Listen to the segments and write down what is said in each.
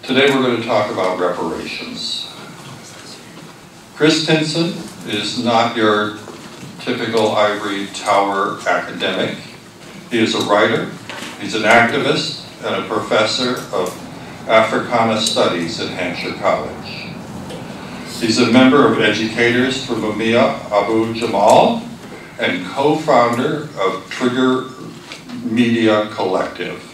Today we're going to talk about reparations. Chris Tinson is not your typical ivory tower academic. He is a writer, he's an activist, and a professor of Africana Studies at Hampshire College. He's a member of Educators for Mumia Abu Jamal and co-founder of Trigger Media Collective.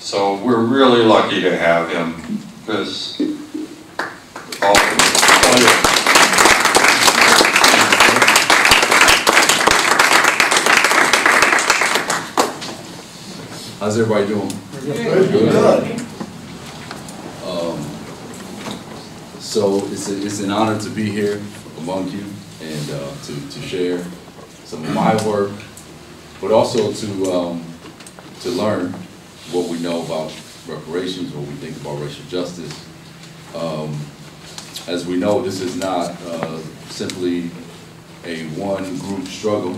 So we're really lucky to have him, because how's everybody doing? Good. So it's an honor to be here among you and to share some of my work, but also to learn what we know about reparations, what we think about racial justice. As we know, this is not simply a one-group struggle,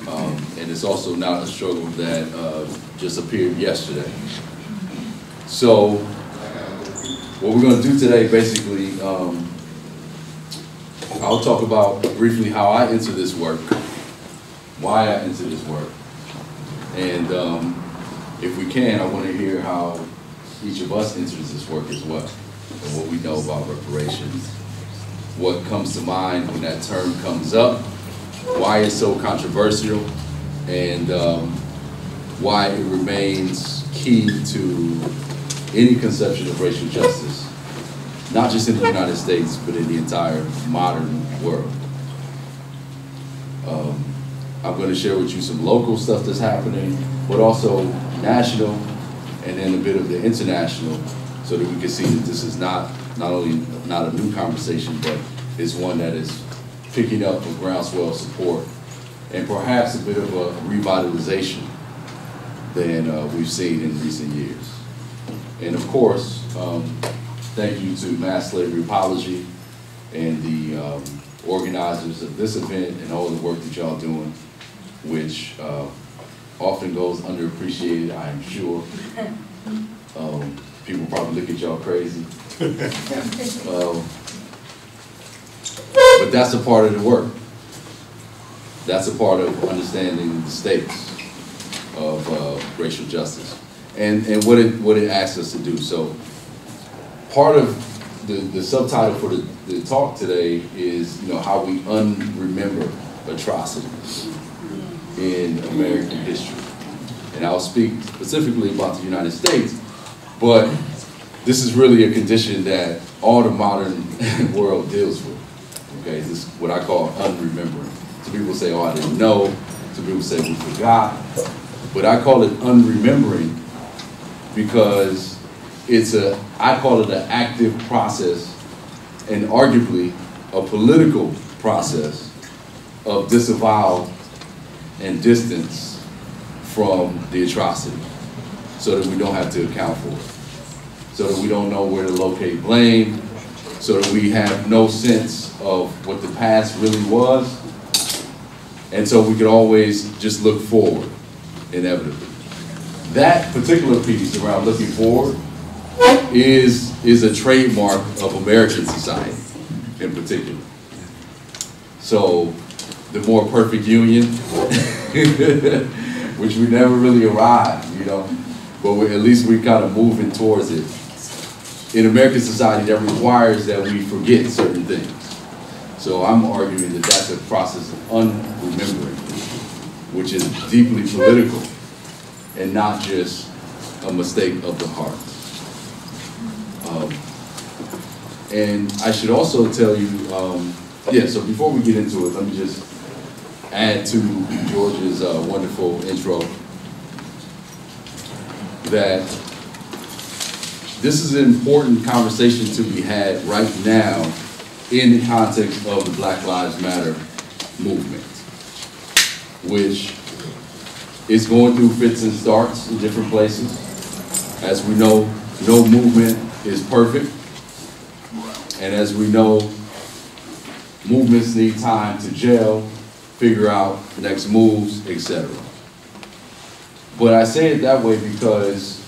and it's also not a struggle that just appeared yesterday. So what we're going to do today, basically, I'll talk about briefly how I enter this work, why I enter this work, and if we can, I want to hear how each of us enters this work as well, and what we know about reparations, what comes to mind when that term comes up, why it's so controversial, and why it remains key to any conception of racial justice, not just in the United States, but in the entire modern world. I'm going to share with you some local stuff that's happening, but also national, and then a bit of the international, so that we can see that this is not only not a new conversation, but is one that is picking up a groundswell of support, and perhaps a bit of a revitalization than we've seen in recent years. And of course, thank you to Mass Slavery Apology and the organizers of this event and all the work that y'all doing, which often goes underappreciated, I am sure. People probably look at y'all crazy. But that's a part of the work. That's a part of understanding the stakes of racial justice and what it asks us to do. So part of the subtitle for the talk today is, how we unremember atrocities in American history. And I'll speak specifically about the United States, but this is really a condition that all the modern world deals with. Okay, this is what I call unremembering. Some people say, oh, I didn't know. Some people say we forgot. But I call it unremembering because I call it an active process, and arguably a political process of disavowal and distance from the atrocity, so that we don't have to account for it, so that we don't know where to locate blame, so that we have no sense of what the past really was, and so we can always just look forward, inevitably. That particular piece around looking forward is a trademark of American society in particular. So the more perfect union, which we never really arrived, but at least we're kind of moving towards it. In American society, that requires that we forget certain things. So I'm arguing that that's a process of unremembering, which is deeply political and not just a mistake of the heart. And I should also tell you, so before we get into it, let me just add to George's wonderful intro that this is an important conversation to be had right now in the context of the Black Lives Matter movement, which is going through fits and starts in different places. As we know, no movement is perfect. And as we know, movements need time to gel, figure out next moves, etc. But I say it that way because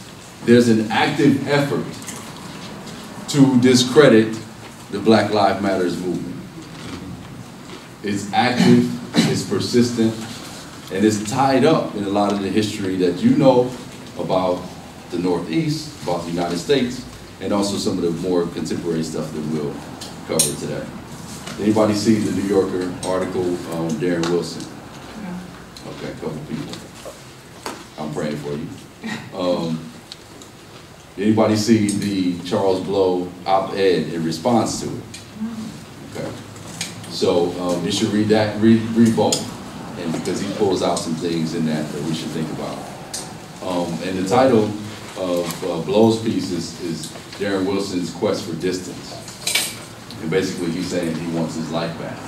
there's an active effort to discredit the Black Lives Matter movement. It's active, it's persistent, and it's tied up in a lot of the history that you know about the Northeast, about the United States, and also some of the more contemporary stuff that we'll cover today. Anybody see the New Yorker article on Darren Wilson? Okay, a couple people. I'm praying for you. Anybody see the Charles Blow op-ed in response to it? Okay. So you should read that, read both, and because he pulls out some things in that we should think about. And the title of Blow's piece is Darren Wilson's Quest for Distance. And basically he's saying he wants his life back.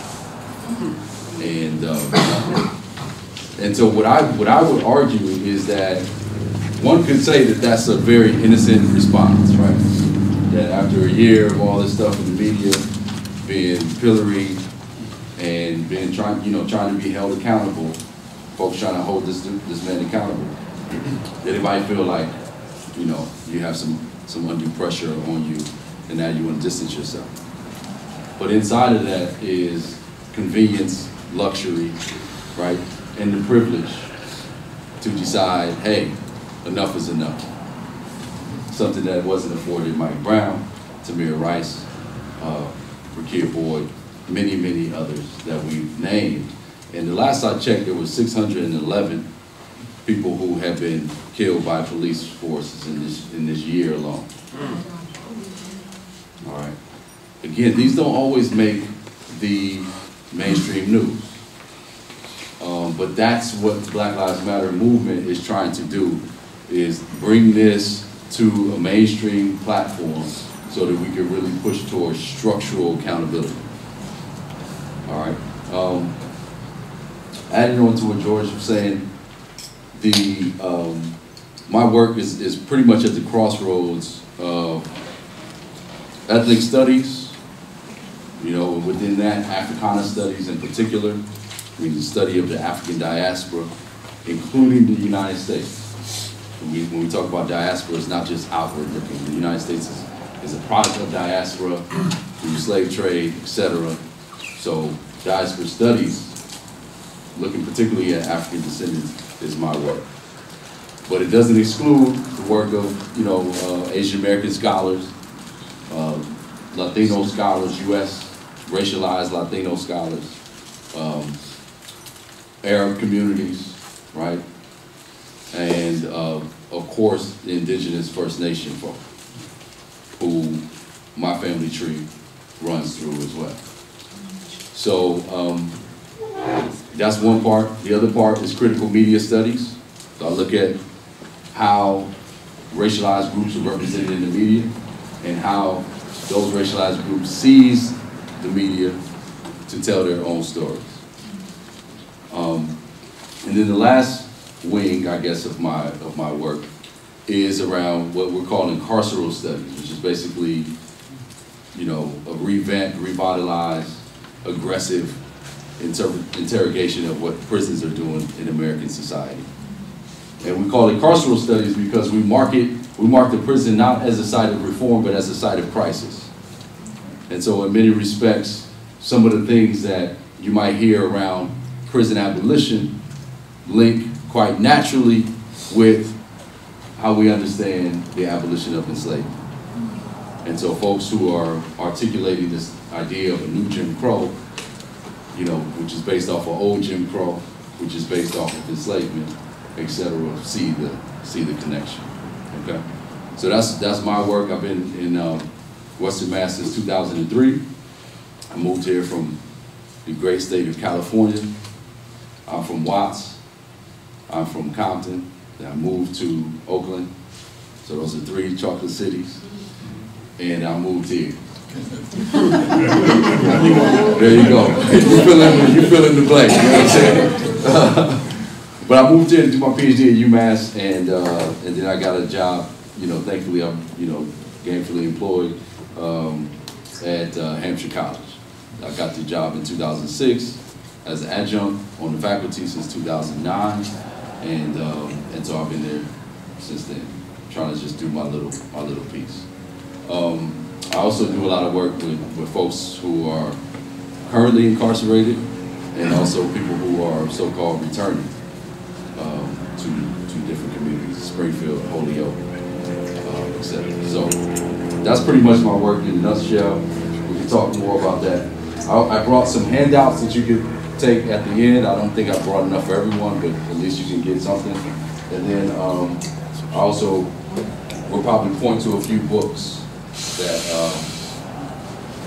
And so what I would argue is that one could say that that's a very innocent response, right? That after a year of all this stuff in the media, being pilloried and being trying to be held accountable, folks trying to hold this man accountable, that it might feel like, you have some undue pressure on you, and now you want to distance yourself. But inside of that is convenience, luxury, right? And the privilege to decide, hey, enough is enough. Something that wasn't afforded Mike Brown, Tamir Rice, Rakia Boyd, many, many others that we've named. And the last I checked, there were 611 people who have been killed by police forces in this year alone. All right. Again, these don't always make the mainstream news. But that's what the Black Lives Matter movement is trying to do, is bring this to a mainstream platform so that we can really push towards structural accountability. All right. Adding on to what George was saying, my work is pretty much at the crossroads of ethnic studies, within that, Africana studies in particular, the study of the African diaspora, including the United States. When we talk about diaspora, it's not just outward looking. The United States is a product of diaspora, through the slave trade, etc. So diaspora studies, looking particularly at African descendants, is my work. But it doesn't exclude the work of, Asian American scholars, Latino scholars, U.S. racialized Latino scholars, Arab communities, right? And of course, the indigenous First Nation folk, who my family tree runs through as well. So that's one part. The other part is critical media studies. So I look at how racialized groups are represented in the media and how those racialized groups seize the media to tell their own stories. And then the last wing, I guess, of my work is around what we're calling carceral studies, which is basically, a revamped, revitalized, aggressive interrogation of what prisons are doing in American society. And we call it carceral studies because we mark the prison not as a site of reform, but as a site of crisis. And so in many respects, some of the things that you might hear around prison abolition link quite naturally with how we understand the abolition of enslavement. And so folks who are articulating this idea of a new Jim Crow, which is based off of old Jim Crow, which is based off of enslavement, etc., see the connection. Okay, so that's my work. I've been in Western Mass since 2003. I moved here from the great state of California. I'm from Watts. I'm from Compton. Then I moved to Oakland. So those are 3 chocolate cities. And I moved here. There you go. You fill in the blank. You know what I'm saying? But I moved here to do my PhD at UMass, and then I got a job. Thankfully I'm gainfully employed at Hampshire College. I got the job in 2006 as an adjunct on the faculty since 2009, and so I've been there since then, trying to just do my little piece. I also do a lot of work with folks who are currently incarcerated and also people who are so-called returning to different communities, Springfield, Holyoke, etc. So that's pretty much my work in a nutshell. We can talk more about that. I brought some handouts that you could take at the end. I don't think I brought enough for everyone, but at least you can get something. And then I also will probably point to a few books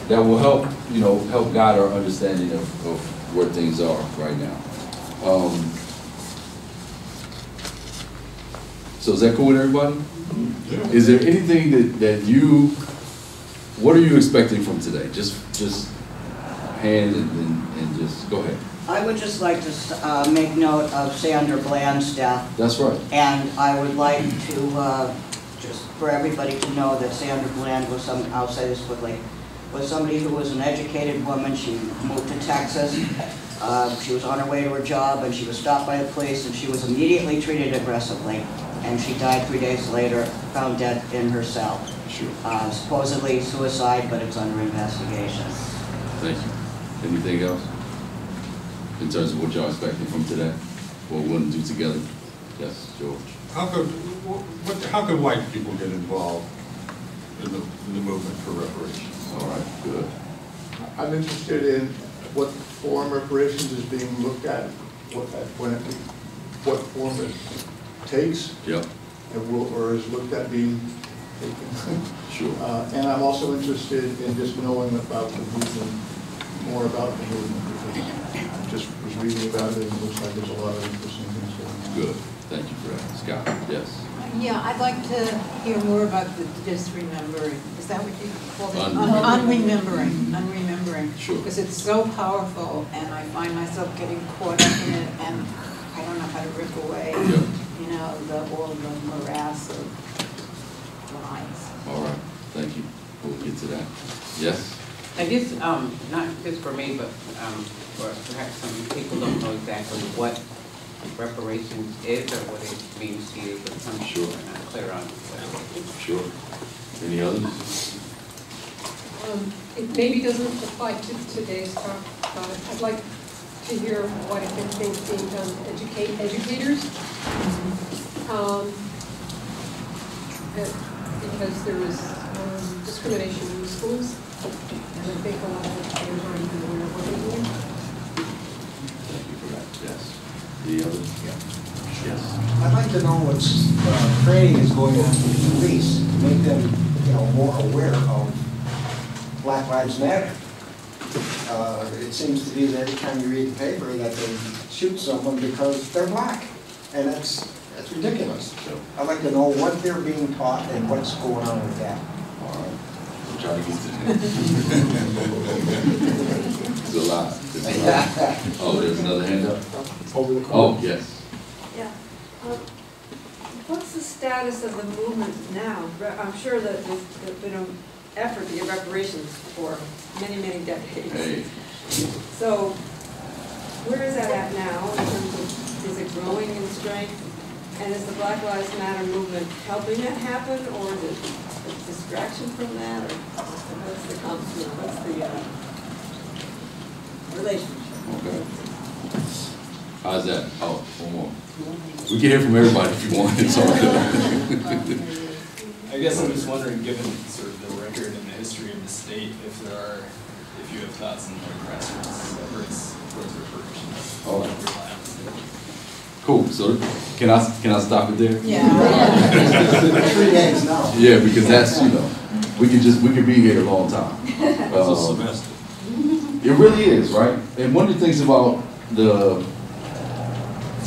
that will help, help guide our understanding of where things are right now. So is that cool with everybody? Yeah. Is there anything what are you expecting from today? Just hand and just go ahead. I would just like to make note of Sandra Bland's death. That's right. And I would like to, just for everybody to know that Sandra Bland was I'll say this quickly, was somebody who was an educated woman. She moved to Texas. She was on her way to her job and she was stopped by the police and she was immediately treated aggressively. And she died 3 days later, found dead in her cell. Sure. Supposedly suicide, but it's under investigation. Thank you. Anything else? In terms of what y'all expecting from today? What we're going to do together? Yes, George. How could white people get involved in the movement for reparations? All right, good. I'm interested in what form reparations is being looked at, what form it takes, yep, or is looked at being taken. Sure. And I'm also interested in just knowing about the movement, more about the movement. I just was reading about it and it looks like there's a lot of interesting things going on. Good. Thank you for that. Scott, yes. Yeah, I'd like to hear more about the disremembering. Is that what you call it? Unremembering. Sure. Because it's so powerful, and I find myself getting caught up in it, and I don't know how to rip away, Yep. All the morass of lines. All right. Thank you. We'll get to that. Yes? I guess, not just for me, but or perhaps some people don't know exactly what reparations is or what it means to you, but some Sure. are not clear on it. Sure. Any others? It maybe doesn't apply to today's talk, but I'd like to hear what if anything's being done to educate educators. Because there is discrimination in the schools, and I think a lot of educators aren't even aware of what they're doing. Thank you for that. Yes. The other? Yeah. Yes. I'd like to know what training is going on with the police to make them, more aware of Black Lives Matter. It seems to be that every time you read the paper that they shoot someone because they're black, and that's ridiculous. Sure. I'd like to know what they're being taught and what's going on with that. All right. We'll try to get to that. It's a lot. It's a lot. Oh, there's another hand up? Oh, yes. Yeah. What's the status of the movement now? I'm sure that there's been an effort to get reparations for many, many decades. Hey. So where is that at now in terms of, is it growing in strength? And is the Black Lives Matter movement helping that happen, or is it a distraction from that, or what's the relationship? Okay. How's that? Oh, one more. We can hear from everybody if you want. It's all good. I guess I'm just wondering, given sort of the record and the history of the state, if you have thoughts on the grassroots efforts towards reparations. All right. Cool. So can I stop it there? Yeah. 3 days now. Yeah, because that's we could be here a long time. It's a semester. It really is, right? And one of the things about the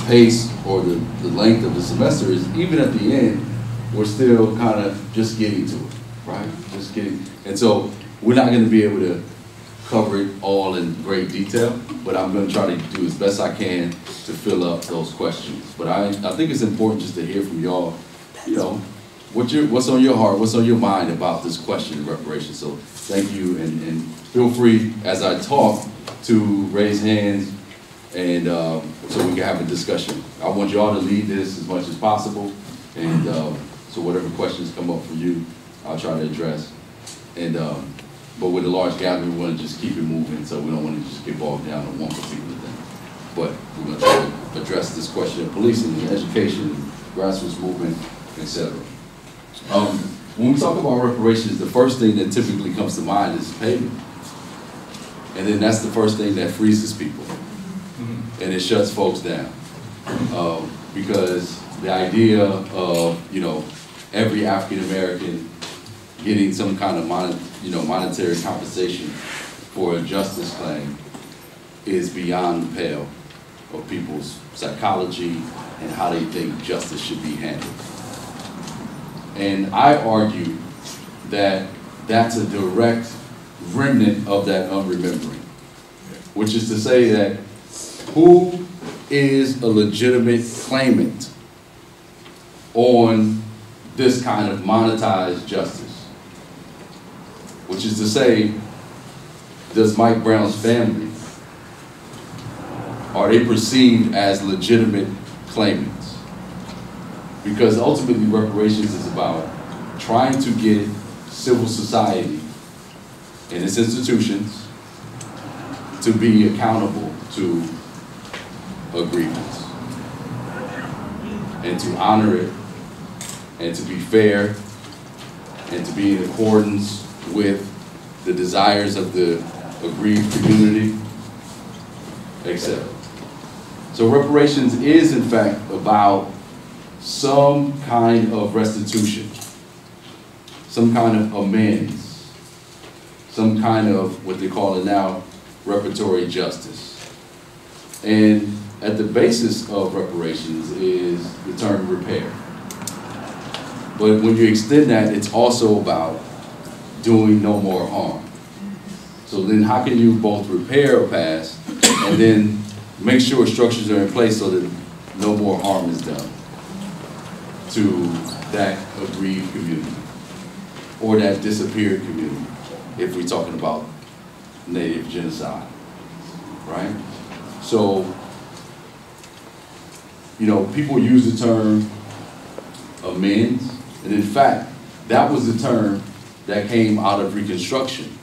pace or the length of the semester is even at the end, we're still kind of just getting to it, right? Just getting, and so we're not going to be able to cover it all in great detail, but I'm going to try to do as best I can to fill up those questions. But I think it's important just to hear from y'all, what's on your heart, what's on your mind about this question of reparations. So thank you, and feel free as I talk to raise hands, and so we can have a discussion. I want y'all to lead this as much as possible, and so whatever questions come up for you, I'll try to address. And, but with a large gathering, we want to just keep it moving, so we don't want to just get bogged down on one particular thing. But we're going to try to address this question of policing, education, grassroots movement, etc. When we talk about reparations, the first thing that typically comes to mind is payment. And then that's the first thing that freezes people. And it shuts folks down. Because the idea of, every African American getting some kind of monetary compensation for a justice claim is beyond the pale of people's psychology and how they think justice should be handled. And I argue that that's a direct remnant of that unremembering, which is to say that who is a legitimate claimant on this kind of monetized justice? Which is to say, does Mike Brown's family, are they perceived as legitimate claimants? Because ultimately reparations is about trying to get civil society and its institutions to be accountable to a grievance and to honor it and to be fair and to be in accordance with the desires of the aggrieved community, etc. So reparations is in fact about some kind of restitution, some kind of amends, some kind of what they call it now, reparatory justice. And at the basis of reparations is the term repair. But when you extend that, it's also about doing no more harm. So then how can you both repair a past and then make sure structures are in place so that no more harm is done to that aggrieved community or that disappeared community, if we're talking about Native genocide, right? So, people use the term amends, and in fact, that was the term that came out of Reconstruction.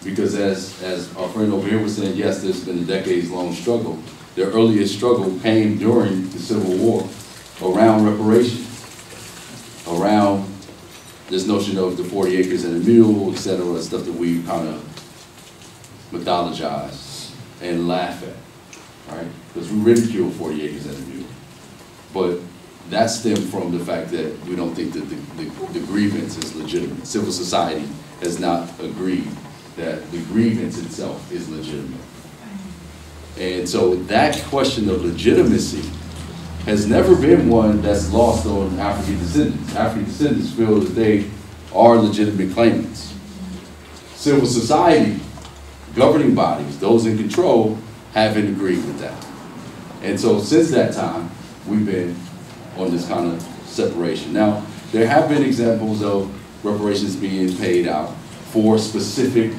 Because as our friend over here was saying, yes, there's been a decades-long struggle. The earliest struggle came during the Civil War around reparations, around this notion of the 40 acres and a mule, et cetera, stuff that we kind of mythologize and laugh at, right? Because we ridicule 40 acres and a mule. But that stemmed from the fact that we don't think that the grievance is legitimate. Civil society has not agreed that the grievance itself is legitimate. And so that question of legitimacy has never been one that's lost on African descendants. African descendants feel that they are legitimate claimants. Civil society, governing bodies, those in control, haven't agreed with that. And so since that time, we've been on this kind of separation. Now, there have been examples of reparations being paid out for specific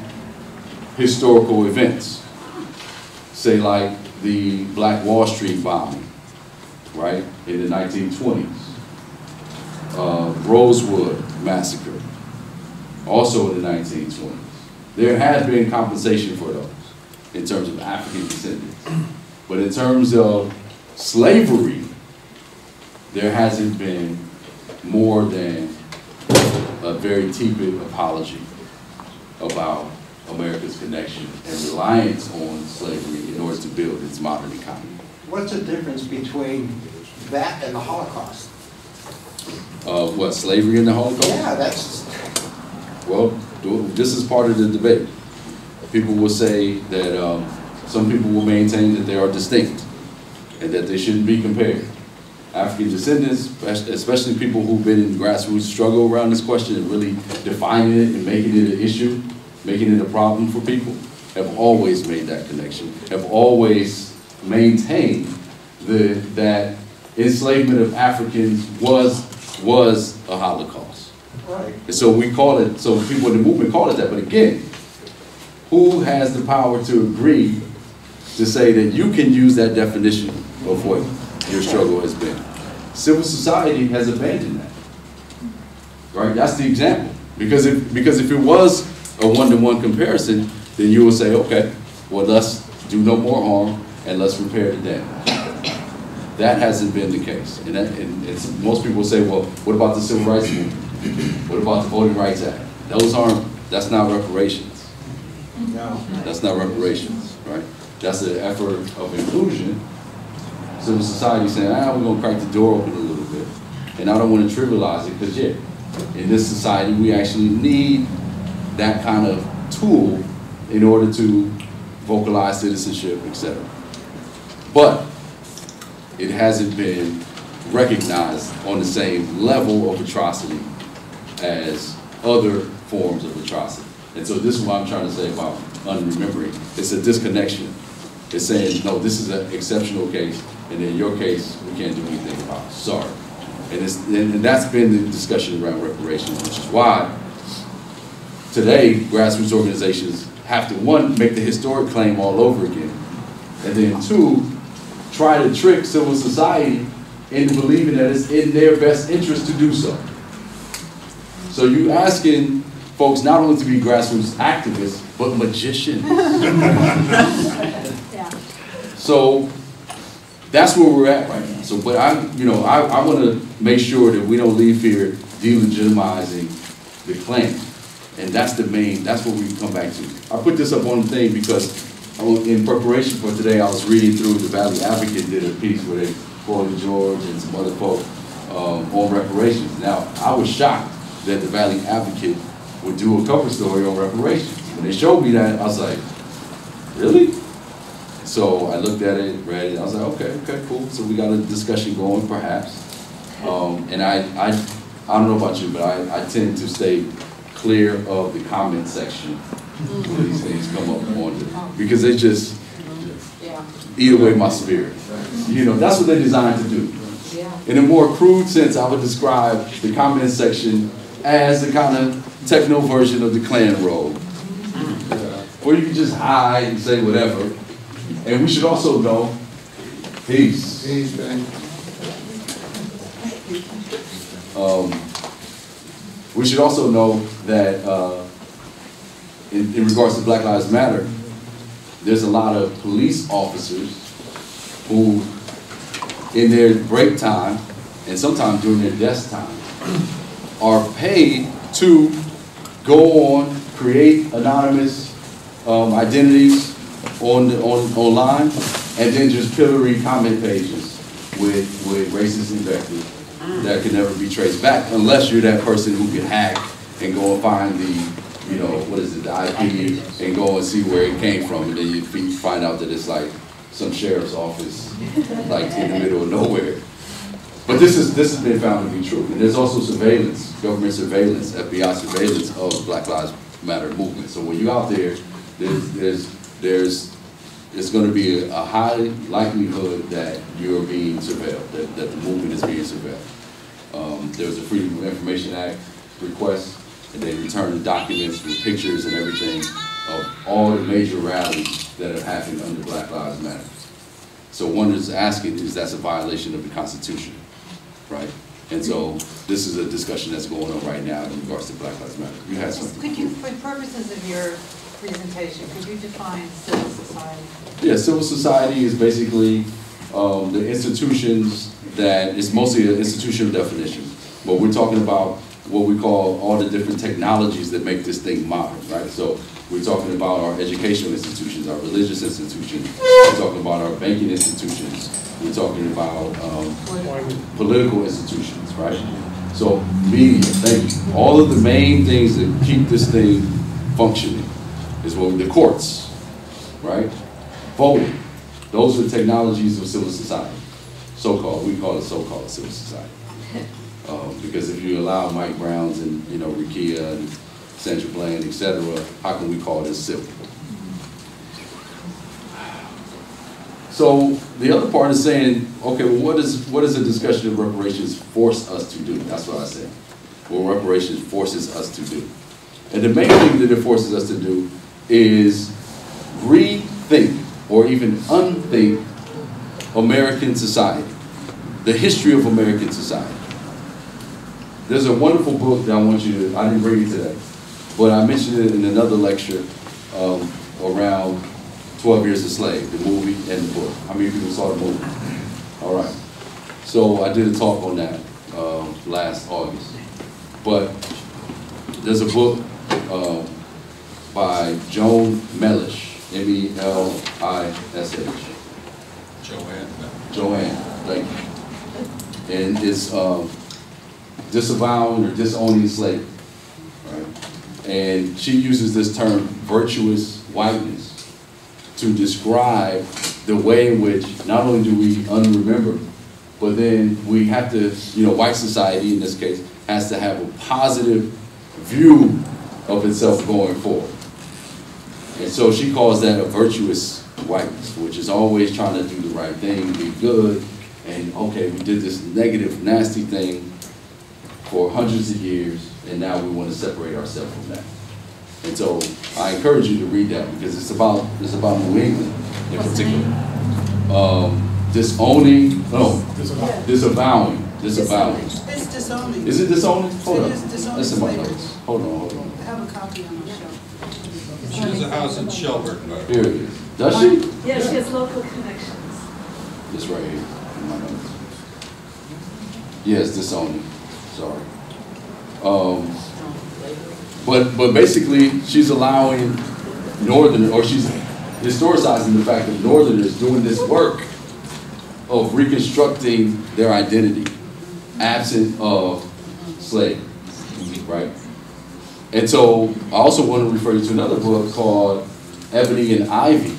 historical events. Say like the Black Wall Street bombing, right, in the 1920s. Rosewood Massacre, also in the 1920s. There has been compensation for those in terms of African descendants. But in terms of slavery, there hasn't been more than a very tepid apology about America's connection and reliance on slavery in order to build its modern economy. What's the difference between that and the Holocaust? What, slavery and the Holocaust? Yeah, that's... Well, this is part of the debate. People will say that some people will maintain that they are distinct and that they shouldn't be compared. African descendants, especially people who've been in grassroots struggle around this question and really defining it and making it an issue, making it a problem for people, have always made that connection, have always maintained that enslavement of Africans was a Holocaust. right. And so we call it, so people in the movement call it that, but again, who has the power to agree to say that you can use that definition of what your struggle has been? Civil society has abandoned that, right? That's the example. Because if it was a one-to-one comparison, then you would say, okay, well, let's do no more harm and let's repair the damage. That hasn't been the case. And most people say, well, what about the Civil Rights Movement? What about the Voting Rights Act? That's not reparations. No. That's not reparations, right? That's an effort of inclusion. Civil society saying, we're gonna crack the door open a little bit. And I don't want to trivialize it, because in this society, we actually need that kind of tool in order to vocalize citizenship, etc. But it hasn't been recognized on the same level of atrocity as other forms of atrocity. And so this is what I'm trying to say about unremembering. It's a disconnection. It's saying, no, this is an exceptional case, and in your case, we can't do anything about it. Sorry. And that's been the discussion around reparations, which is why today grassroots organizations have to, one, make the historic claim all over again, and then two, try to trick civil society into believing that it's in their best interest to do so. So you asking folks not only to be grassroots activists, but magicians. So that's where we're at right now. So, but I want to make sure that we don't leave here delegitimizing the claim. And that's what we come back to. I put this up on the thing because in preparation for today, I was reading through, the Valley Advocate did a piece where they quoted George and some other folk on reparations. Now, I was shocked that the Valley Advocate would do a cover story on reparations. When they showed me that, I was like, really? So I looked at it, read it, I was like, okay, cool. So we got a discussion going, perhaps. And I don't know about you, but I tend to stay clear of the comment section when these things come up on, because they just eat away my spirit. That's what they're designed to do. In a more crude sense, I would describe the comment section as the kind of techno version of the Klan roll, where you can just hide and say whatever. And we should also know, peace. Peace, man. We should also know that in regards to Black Lives Matter, there's a lot of police officers who, in their break time, and sometimes during their desk time, are paid to go on, create anonymous identities online, and then just pillory comment pages with racist invective that can never be traced back, unless you're that person who can hack and go and find the, the IP, and go and see where it came from, and then you find out that it's like some sheriff's office, like in the middle of nowhere. But this has been found to be true. And there's also surveillance, government surveillance, FBI surveillance of Black Lives Matter movement. So when you're out there, it's going to be a high likelihood that you're being surveilled, that the movement is being surveilled. There was a Freedom of Information Act request, and they returned the documents with pictures and everything of all the major rallies that have happened under Black Lives Matter. So one is asking, is that's a violation of the Constitution, right? And so this is a discussion that's going on right now in regards to Black Lives Matter. You had something. Could you, for purposes of your presentation, could you define civil society? Yeah, civil society is basically the institutions that, it's mostly an institutional definition, but we're talking about what we call all the different technologies that make this thing modern, right? So we're talking about our educational institutions, our religious institutions, we're talking about our banking institutions, we're talking about political institutions, right? So media, thank you. All of the main things that keep this thing functioning is what the courts, right? Voting. Those are technologies of civil society. So-called, we call it so-called civil society. Because if you allow Mike Browns and Rekia and Sandra Bland, etc., how can we call this civil? So the other part is saying, okay, well, what does a discussion of reparations force us to do? That's what I said. What reparations forces us to do. And the main thing that it forces us to do is rethink or even unthink American society, the history of American society. there's a wonderful book that I want you to, I didn't bring it today, but I mentioned it in another lecture around 12 Years a Slave, the movie and the book. How many people saw the movie? All right. So I did a talk on that last August. But there's a book by Joan Melish, M-E-L-I-S-H. Joanne, thank you. And it's disavowing or disowning slavery, right? And she uses this term, virtuous whiteness, to describe the way in which not only do we unremember, but then we have to, white society in this case, has to have a positive view of itself going forward. And so she calls that a virtuous whiteness, which is always trying to do the right thing, be good, and okay, we did this negative, nasty thing for hundreds of years, and now we want to separate ourselves from that. And so I encourage you to read that because it's about New England in particular. Disowning, no, disavowing. It's disowning. Is it disowning? Hold on. It is disowning That's in my slavery. notes. Hold on. I have a copy on my shelf. She has a house in Shelburne, by the way. Here it is. Does she? Yeah, she has local connections. It's right here in my notes. Yes, disowning. Sorry. But basically, she's allowing Northerners, or she's historicizing the fact that Northerners doing this work of reconstructing their identity, absent of slavery, right? And so I also want to refer you to another book called Ebony and Ivy,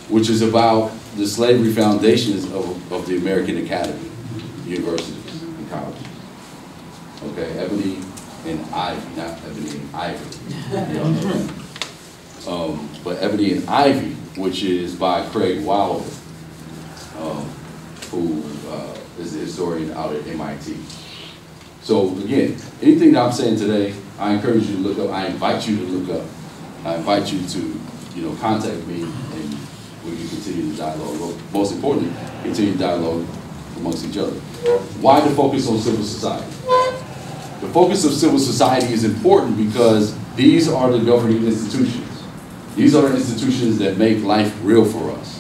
which is about the slavery foundations of the American Academy, universities and colleges. Okay, Ebony and Ivy, not Ebony and Ivory. But Ebony and Ivy, which is by Craig Wilder, who is a historian out at MIT. So again, anything that I'm saying today, I encourage you to look up. I invite you to look up. I invite you to, contact me, and we can continue the dialogue. Well, most importantly, continue dialogue amongst each other. Why the focus on civil society? The focus of civil society is important because these are the governing institutions. These are the institutions that make life real for us.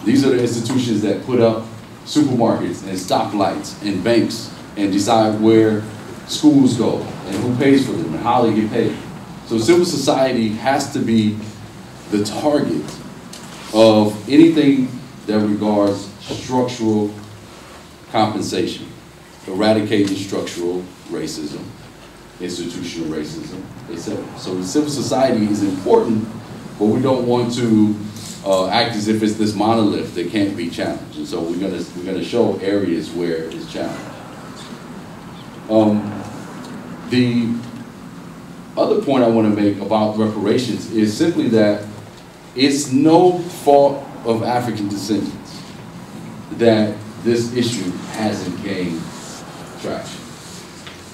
These are the institutions that put up supermarkets and stoplights and banks and decide where schools go and who pays for them and how they get paid. So civil society has to be the target of anything that regards structural compensation, eradicating structural racism, institutional racism, etc. So civil society is important, but we don't want to act as if it's this monolith that can't be challenged. And so we're gonna show areas where it's challenged. The other point I want to make about reparations is simply that it's no fault of African descendants that this issue hasn't gained traction.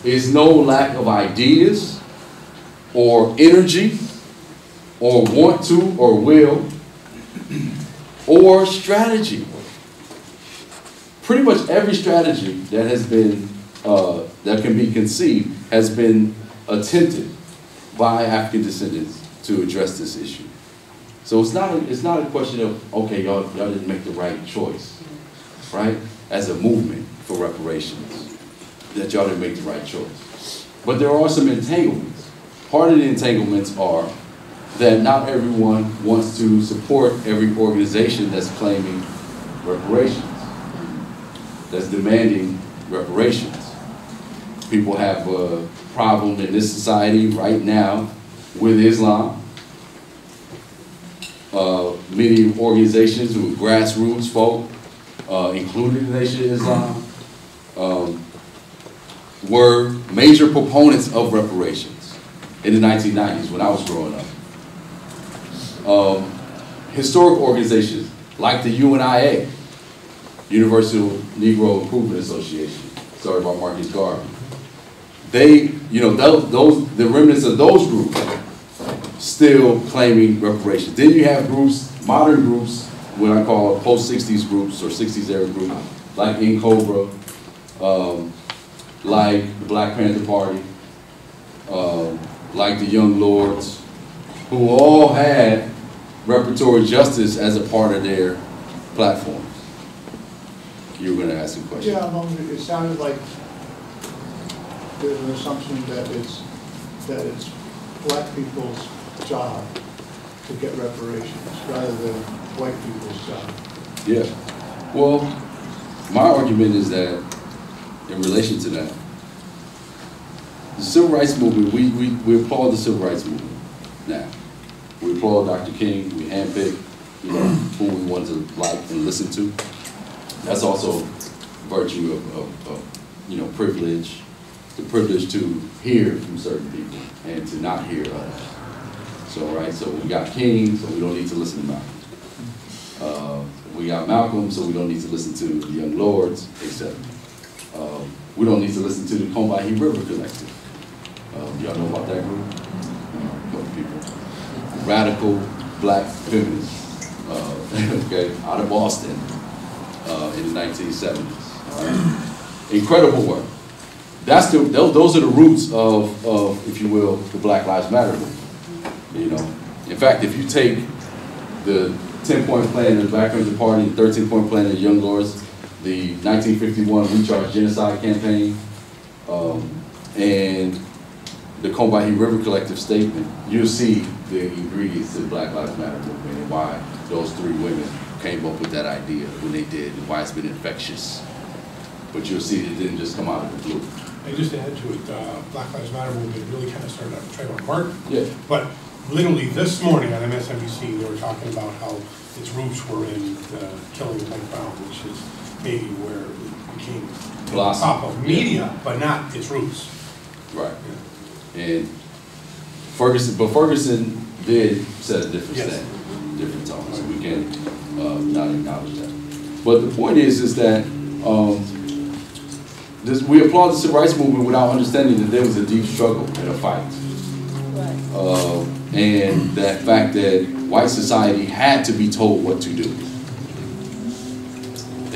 It's no lack of ideas or energy or want to or will or strategy. Pretty much every strategy that has been that can be conceived has been attempted by African descendants to address this issue. So it's not a question of, okay, y'all didn't make the right choice, right? As a movement for reparations, that y'all didn't make the right choice. But there are some entanglements. Part of the entanglements are that not everyone wants to support every organization that's claiming reparations, that's demanding reparations. People have a problem in this society right now with Islam. Many organizations who are grassroots folk, including the Nation of Islam, were major proponents of reparations in the 1990s when I was growing up. Historic organizations like the UNIA, Universal Negro Improvement Association, started by Marcus Garvey. They, the remnants of those groups still claiming reparations. Then you have groups, modern groups, what I call post-60s groups or 60s era groups, like In Cobra, like the Black Panther Party, like the Young Lords, who all had reparatory justice as a part of their platforms. You were going to ask a question. Yeah, it sounded like there's an assumption that it's black people's job to get reparations rather than white people's job. Yeah. Well, my argument is that in relation to that, the civil rights movement, we applaud the civil rights movement now. We applaud Dr. King, we handpick, you know, who we want to like and listen to. That's also virtue of you know, privilege, the privilege to hear from certain people and to not hear others. So, right, so we got King, so we don't need to listen to Malcolm. We got Malcolm, so we don't need to listen to the Young Lords, etc. We don't need to listen to the Combahee River Collective. Y'all know about that group? A couple people. Radical black feminists, okay, out of Boston in the 1970s. Incredible work. Those are the roots of, if you will, the Black Lives Matter movement. You know, in fact, if you take the 10-point plan of the Black Panther Party, the 13-point plan of the Young Lords, the 1951 We Charge Genocide campaign, and the Combahee River Collective statement, you'll see the ingredients to the Black Lives Matter movement and why those three women came up with that idea when they did and why it's been infectious. But you'll see it didn't just come out of the blue. And just to add to it, Black Lives Matter movement really kind of started out Trayvon Martin. Yeah. But literally this morning on MSNBC, they were talking about how its roots were in the killing of Mike Brown, which is maybe where it became top of media, but not its roots. Right. Yeah. And Ferguson did set a different standard, different tone, so we can not acknowledge that. But the point is that we applaud the civil rights movement without understanding that there was a deep struggle and a fight. Right. And that fact that white society had to be told what to do.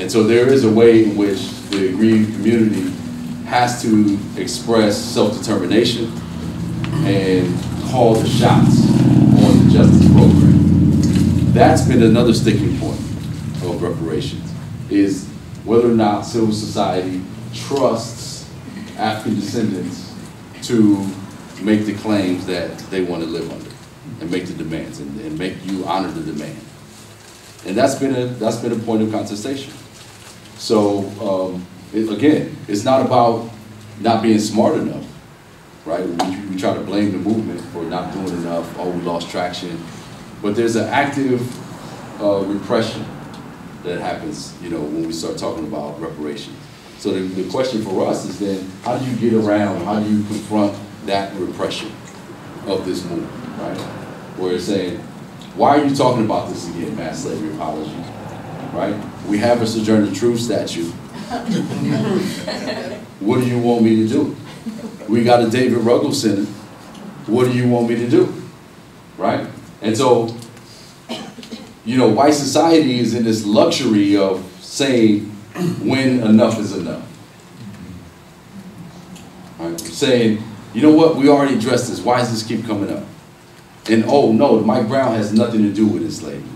And so there is a way in which the aggrieved community has to express self-determination and call the shots on the justice program. That's been another sticking point of reparations, is whether or not civil society trusts African descendants to make the claims that they want to live under and make the demands and make you honor the demand. And that's been a point of contestation. So again, it's not about not being smart enough, right? We try to blame the movement for not doing enough, oh, we lost traction. But there's an active repression that happens, you know, when we start talking about reparations. So the question for us is then, how do you get around, how do you confront that repression of this movement, right? Where it's saying, why are you talking about this again, mass slavery apology, right? We have a Sojourner Truth statute. What do you want me to do? We got a David Ruggles Center. What do you want me to do, right? And so, you know, white society is in this luxury of saying when enough is enough. Right? Saying, you know what, we already addressed this, why does this keep coming up? And oh no, Mike Brown has nothing to do with enslavement,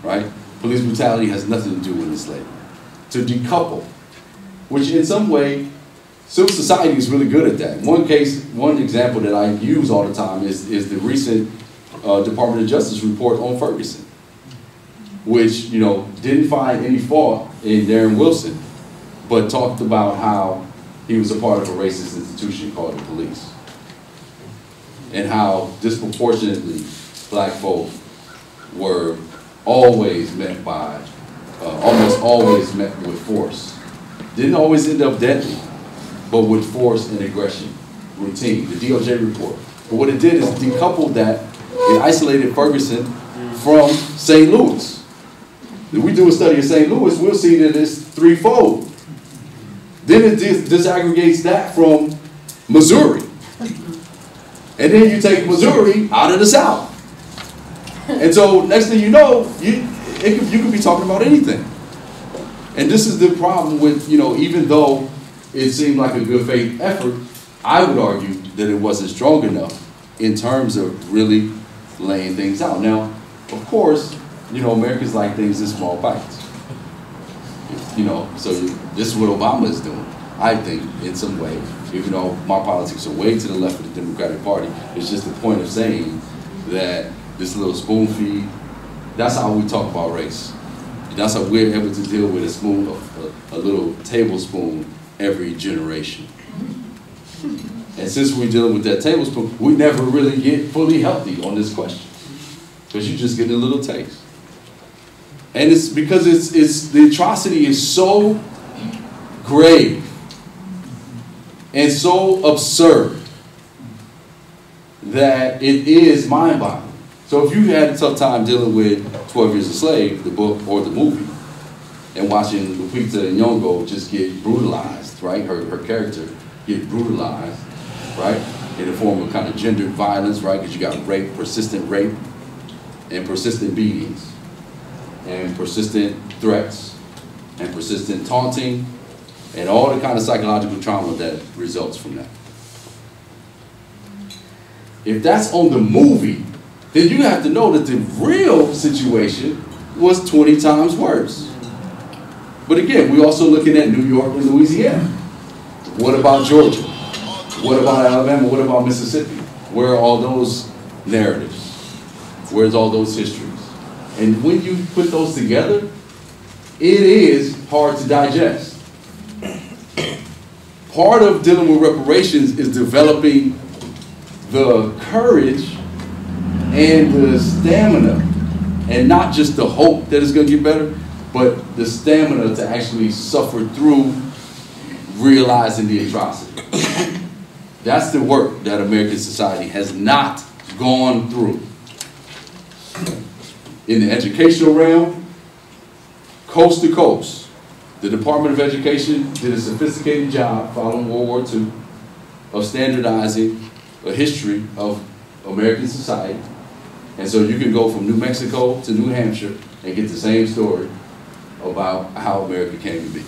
right? Police brutality has nothing to do with enslavement. To decouple, which in some way, civil society is really good at that. One example that I use all the time is the recent Department of Justice report on Ferguson, which, you know, didn't find any fault in Darren Wilson, but talked about how he was a part of a racist institution called the police, and how disproportionately black folk were always met by, almost always met with force. Didn't always end up deadly, but with force and aggression, routine, the DOJ report. But what it did is decoupled that, it isolated Ferguson from St. Louis. If we do a study of St. Louis, we'll see that it's threefold. Then it disaggregates that from Missouri. And then you take Missouri out of the South. And so next thing you know, you could be talking about anything. And this is the problem with, you know, even though it seemed like a good faith effort, I would argue that it wasn't strong enough in terms of really laying things out. Now, of course, you know, Americans like things in small bites. You know, so this is what Obama is doing, I think, in some way. Even though my politics are way to the left of the Democratic Party, it's just the point of saying that this little spoon feed, that's how we talk about race. That's how we're able to deal with a little tablespoon every generation. And since we're dealing with that tablespoon, we never really get fully healthy on this question. Because you just get a little taste. And it's because the atrocity is so grave and so absurd that it is mind-boggling. So if you had a tough time dealing with 12 Years a Slave, the book or the movie, and watching Lupita Nyong'o just get brutalized, right? Her character get brutalized, right? In the form of kind of gendered violence, right? Because you got rape, persistent rape, and persistent beatings, and persistent threats, and persistent taunting, and all the kind of psychological trauma that results from that. If that's on the movie, then you have to know that the real situation was 20 times worse. But again, we're also looking at New York and Louisiana. What about Georgia? What about Alabama? What about Mississippi? Where are all those narratives? Where's all those histories? And when you put those together, it is hard to digest. Part of dealing with reparations is developing the courage and the stamina, and not just the hope that it's going to get better, but the stamina to actually suffer through realizing the atrocity. That's the work that American society has not gone through. In the educational realm, coast to coast, the Department of Education did a sophisticated job following World War II of standardizing a history of American society. And so you can go from New Mexico to New Hampshire and get the same story about how America came to be.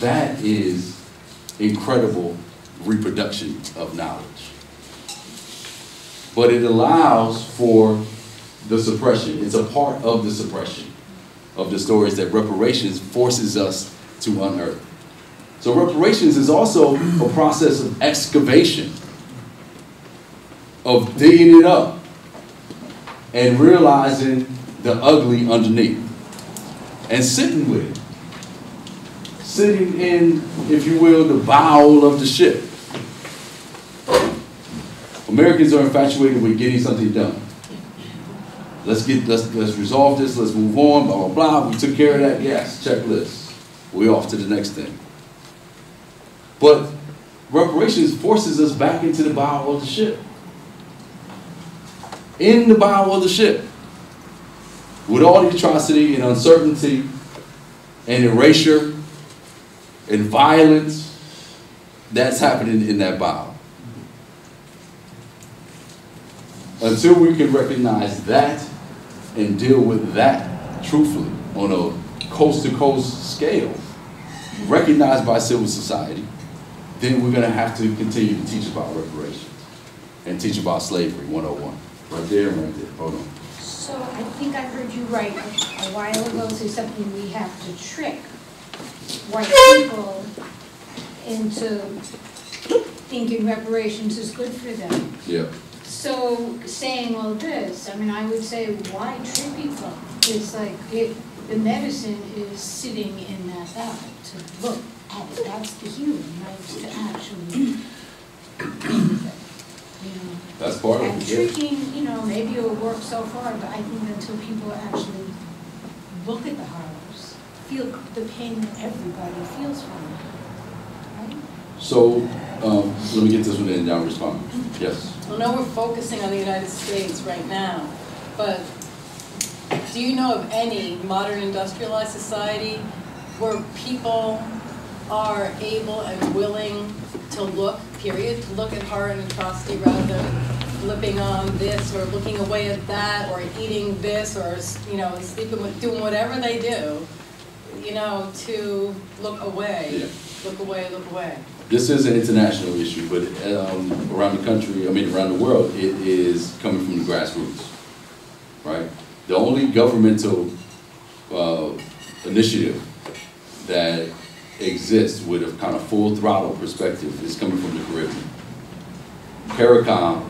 That is incredible reproduction of knowledge. But it allows for the suppression. It's a part of the suppression of the stories that reparations forces us to unearth. So reparations is also a process of excavation, of digging it up and realizing the ugly underneath and sitting with it. Sitting in, if you will, the bow of the ship. Americans are infatuated with getting something done. Let's resolve this, let's move on, blah, blah, blah. We took care of that, yes, checklist. We're off to the next thing. But reparations forces us back into the bow of the ship. In the bow of the ship. With all the atrocity and uncertainty and erasure and violence that's happening in that bow. Until we can recognize that and deal with that truthfully on a coast-to-coast scale, recognized by civil society, then we're going to have to continue to teach about reparations and teach about slavery 101. Right there and right there. Hold on. So I think I heard you right a while ago say something, we have to trick white people into thinking reparations is good for them. Yeah. So saying all this, I mean, I would say, why trick people? It's like the medicine is sitting in that valve to look at it. That's the healing, right? To actually be with it. You know. That's part of it. And tricking, you know, maybe it will work so far, but I think until people actually look at the horrors, feel the pain that everybody feels from it, right? So, let me get this one in and down respond. Yes. I know we're focusing on the United States right now, but do you know of any modern industrialized society where people are able and willing to look, period, to look at horror and atrocity rather than flipping on this or looking away at that or eating this or, you know, sleeping with, doing whatever they do? you know, to look away, Yeah. look away, look away. This is an international issue, but around the country, around the world, it is coming from the grassroots, right? The only governmental initiative that exists with a kind of full throttle perspective is coming from the Caribbean. CARICOM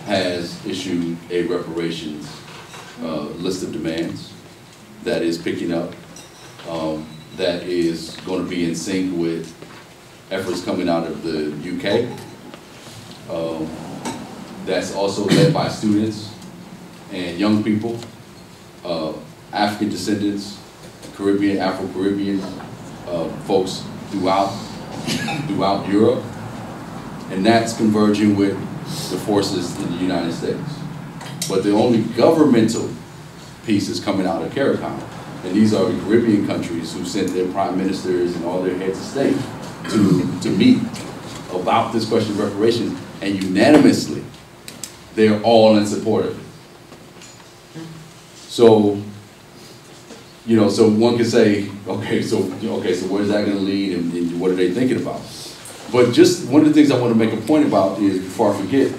has issued a reparations list of demands that is picking up, that is going to be in sync with efforts coming out of the UK. That's also led by students and young people, African descendants, Caribbean, Afro-Caribbean folks throughout Europe, and that's converging with the forces in the United States. But the only governmental piece is coming out of CARICOM, and these are the Caribbean countries who sent their prime ministers and all their heads of state to meet about this question of reparations, and unanimously, they're all in support of it. So, you know, so one could say, okay, so where's that going to lead, and what are they thinking about? But just one of the things I want to make a point about is, before I forget,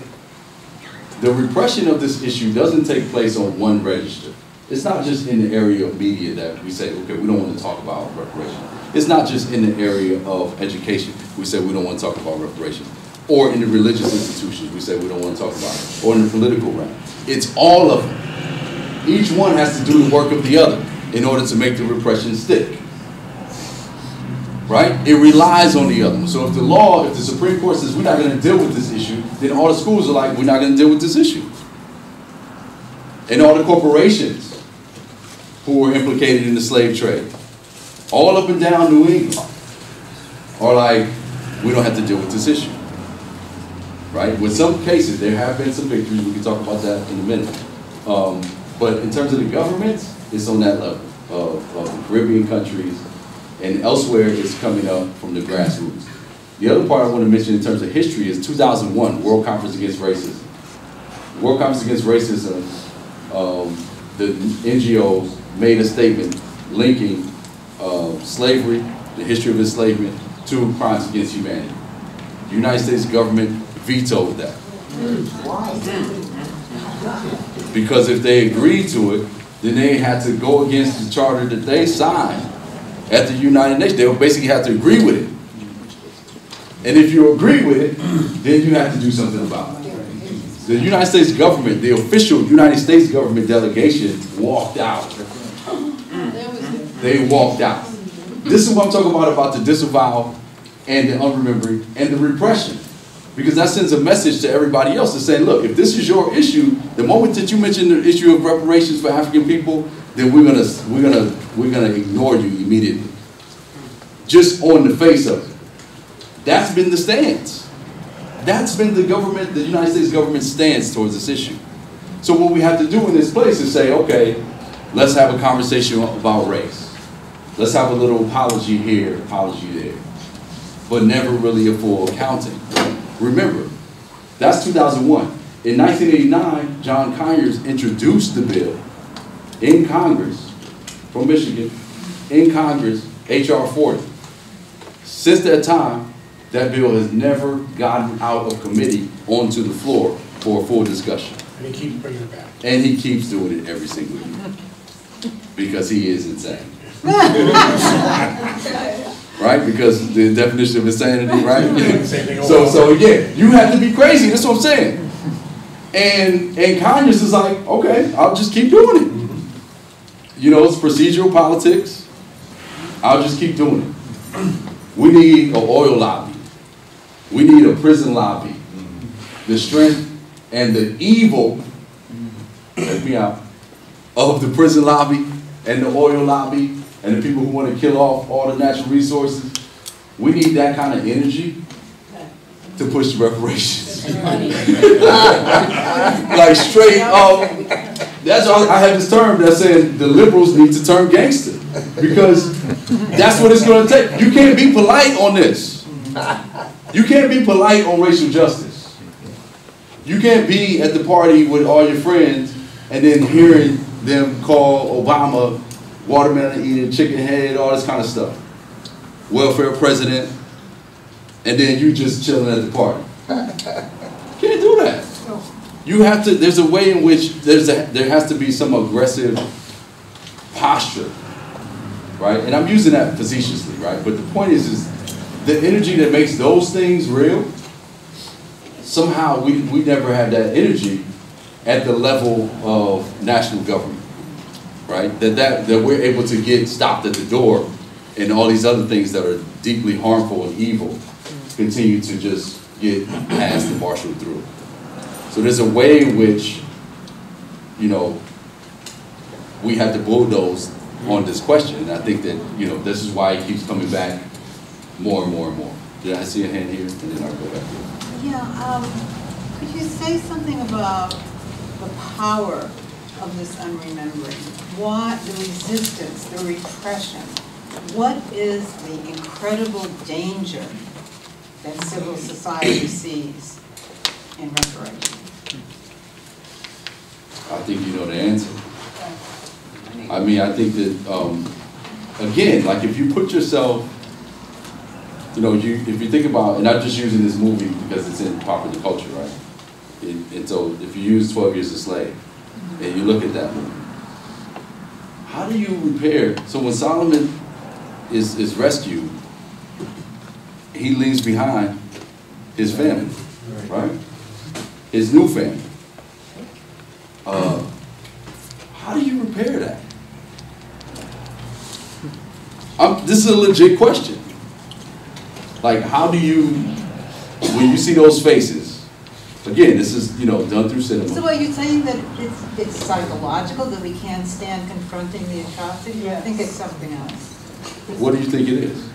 the repression of this issue doesn't take place on one register. It's not just in the area of media that we say, okay, we don't want to talk about reparations. It's not just in the area of education. We say we don't want to talk about reparations. Or in the religious institutions, we say we don't want to talk about it. Or in the political realm. It's all of them. Each one has to do the work of the other in order to make the repression stick. Right? It relies on the other one. So if the Supreme Court says we're not going to deal with this issue, then all the schools are like, we're not going to deal with this issue. And all the corporations who were implicated in the slave trade, all up and down New England, are like, we don't have to deal with this issue. Right? With some cases, there have been some victories. We can talk about that in a minute. But in terms of the government, it's on that level of the Caribbean countries, and elsewhere it's coming up from the grassroots. The other part I want to mention in terms of history is 2001, World Conference Against Racism. The World Conference Against Racism, the NGOs made a statement linking slavery, the history of enslavement, to crimes against humanity. The United States government vetoed that. Why? Because if they agreed to it, then they had to go against the charter that they signed at the United Nations. They would basically have to agree with it. And if you agree with it, then you have to do something about it. The United States government, the official United States government delegation walked out. They walked out. This is what I'm talking about the disavowal and the unremembering and the repression. Because that sends a message to everybody else to say, look, if this is your issue, the moment that you mention the issue of reparations for African people, then we're gonna ignore you immediately. Just on the face of it. That's been the stance. That's been the United States government's stance towards this issue. So what we have to do in this place is say, okay, let's have a conversation about race. Let's have a little apology here, apology there. But never really a full accounting. Remember, that's 2001. In 1989, John Conyers introduced the bill in Congress, from Michigan, in Congress, H.R. 40. Since that time, that bill has never gotten out of committee onto the floor for a full discussion. And he keeps bringing it back. And he keeps doing it every single year. Because he is insane. Right? Because the definition of insanity, right? So again, you have to be crazy. That's what I'm saying. And Conyers is like, okay, I'll just keep doing it. You know, it's procedural politics. I'll just keep doing it. We need an oil lobby. We need a prison lobby. The strength and the evil, check me out, of the prison lobby and the oil lobby and the people who want to kill off all the natural resources. We need that kind of energy to push the reparations. Like straight up. That's all. I have this term that says the liberals need to turn gangster, because that's what it's going to take. You can't be polite on this. You can't be polite on racial justice. You can't be at the party with all your friends and then hearing them call Obama watermelon eating, chicken head, all this kind of stuff. Welfare president, and then you just chilling at the party. Can't do that. You have to, there's a way in which there has to be some aggressive posture, right? And I'm using that facetiously, right? But the point is the energy that makes those things real, somehow we never had that energy at the level of national government, right? That we're able to get stopped at the door, and all these other things that are deeply harmful and evil continue to just get passed and marshaled through. So there's a way in which, you know, we have to bulldoze on this question. And I think that, you know, this is why it keeps coming back more and more and more. Did I see a hand here? And then I'll go back here. Yeah, could you say something about the power of this unremembering? What, the resistance, the repression? What is the incredible danger that civil society sees in reparations? I think you know the answer. I mean, I think that, again, like if you put yourself, you know, if you think about, and I'm just using this movie because it's in popular culture, right? And so if you use 12 Years a Slave, and you look at that movie, how do you repair? So when Solomon is rescued, he leaves behind his family, right? His new family. How do you repair that? This is a legit question. Like, how do you, when you see those faces, again, this is, you know, done through cinema. So are you saying that it's psychological, that we can't stand confronting the atrocity? Yes. I think it's something else. What do you think it is?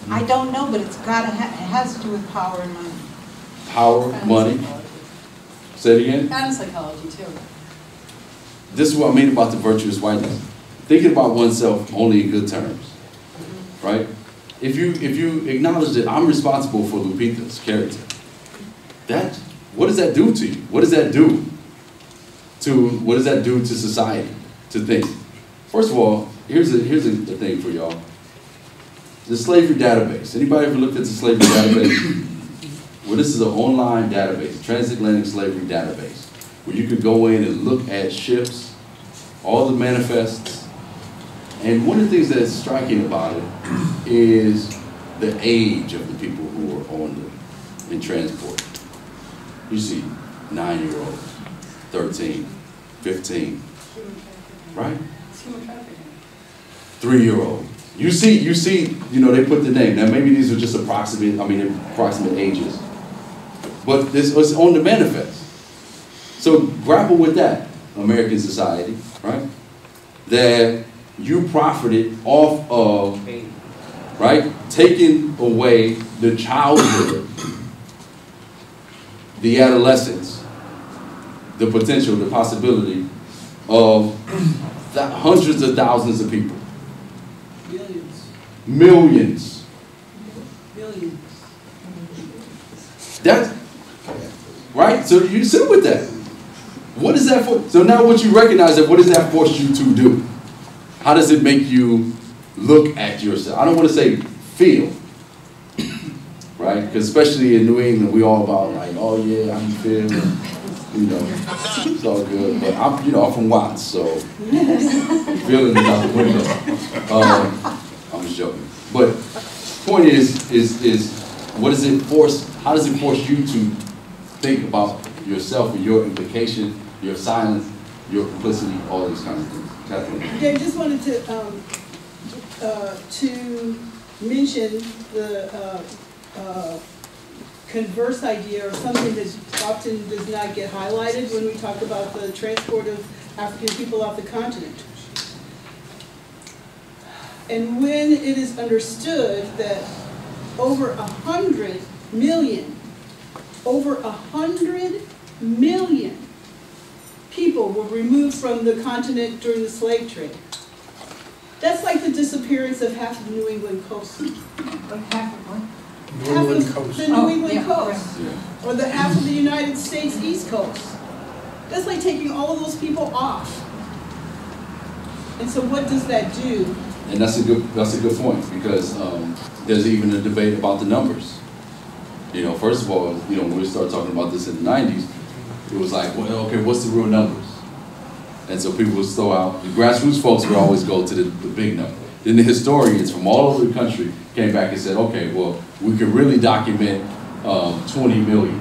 I don't know, but it's got to it has to do with power and money. Power, money. Say it again. And psychology too. This is what I mean about the virtuous whiteness. Thinking about oneself only in good terms, right? If you acknowledge that I'm responsible for Lupita's character, what does that do to you? What does that do to society? To think. First of all, here's a thing for y'all. The slavery database. Anybody ever looked at the slavery database? Well, this is an online database, transatlantic slavery database, where you could go in and look at ships, all the manifests. And one of the things that's striking about it is the age of the people who are in transport. You see 9-year-olds, 13, 15, right? 3-year-olds. You see, you know, they put the name. Now maybe these are just approximate ages. But it's on the manifest. So grapple with that, American society, right? That you profited off of, right? Taking away the childhood, the adolescence, the potential, the possibility of hundreds of thousands of people. Millions. That's right. So you sit with that. What is that for? So now, what you recognize that, what does that force you to do? How does it make you look at yourself? I don't want to say feel, right? Because especially in New England, we all about like, oh yeah, how you feel? You know, it's all good. But I'm from Watts, so feeling is out the window. I'm just joking. But point is what does it force? How does it force you to think about yourself and your implication, your silence, your complicity, all these kinds of things? Kathleen. Yeah, I just wanted to mention the converse idea, or something that often does not get highlighted when we talk about the transport of African people off the continent. And when it is understood that over 100 million people were removed from the continent during the slave trade. That's like the disappearance of half of the New England coast. Like half of what? Half of the New England coast. Yeah. Or the half of the United States East Coast. That's like taking all of those people off. And so what does that do? And that's a good point, because there's even a debate about the numbers. You know, first of all, you know, when we started talking about this in the 90s, it was like, well, okay, what's the real numbers? And so people would throw out, the grassroots folks would always go to the big number. Then the historians from all over the country came back and said, okay, well, we can really document 20 million,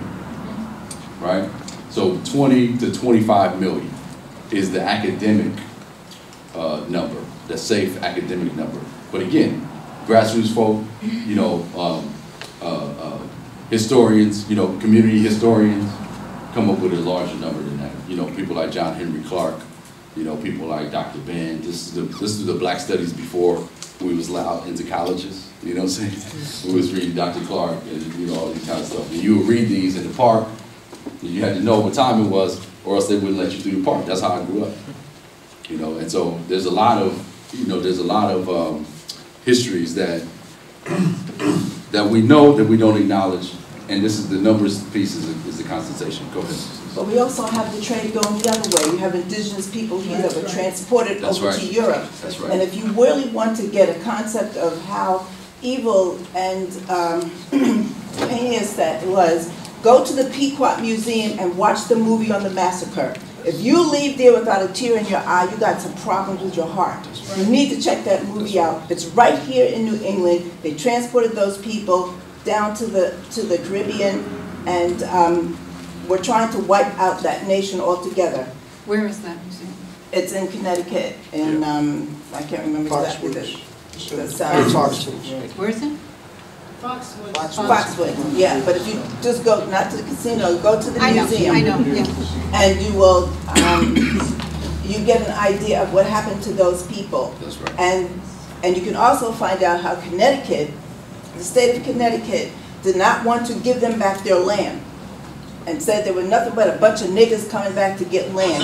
right? So 20 to 25 million is the academic number, the safe academic number. But again, grassroots folk, you know, historians, you know, community historians come up with a larger number than that. You know, people like John Henry Clark, you know, people like Dr. Ben. This is the Black Studies before we was allowed into colleges. You know what I'm saying? We was reading Dr. Clark and, you know, all these kind of stuff. And you would read these in the park, and you had to know what time it was, or else they wouldn't let you through the park. That's how I grew up. You know, and so there's a lot of, you know, histories that that we know that we don't acknowledge, and this is the numbers piece is the concentration. Go ahead. But we also have the trade going the other way. We have indigenous people here that were transported over to Europe. That's right. And if you really want to get a concept of how evil and heinous that was, go to the Pequot Museum and watch the movie on the massacre. If you leave there without a tear in your eye, you got some problems with your heart. You need to check that movie out. It's right here in New England. They transported those people down to the Caribbean, and we're trying to wipe out that nation altogether. Where is that museum? It's in Connecticut, and I can't remember exactly the Foxwoods. Where is it? Foxwood. Foxwood, yeah. But if you just go, not to the casino, go to the museum. I know, yeah. And you will, you get an idea of what happened to those people. That's right. And you can also find out how Connecticut, the state of Connecticut, did not want to give them back their land, and said there were nothing but a bunch of niggas coming back to get land.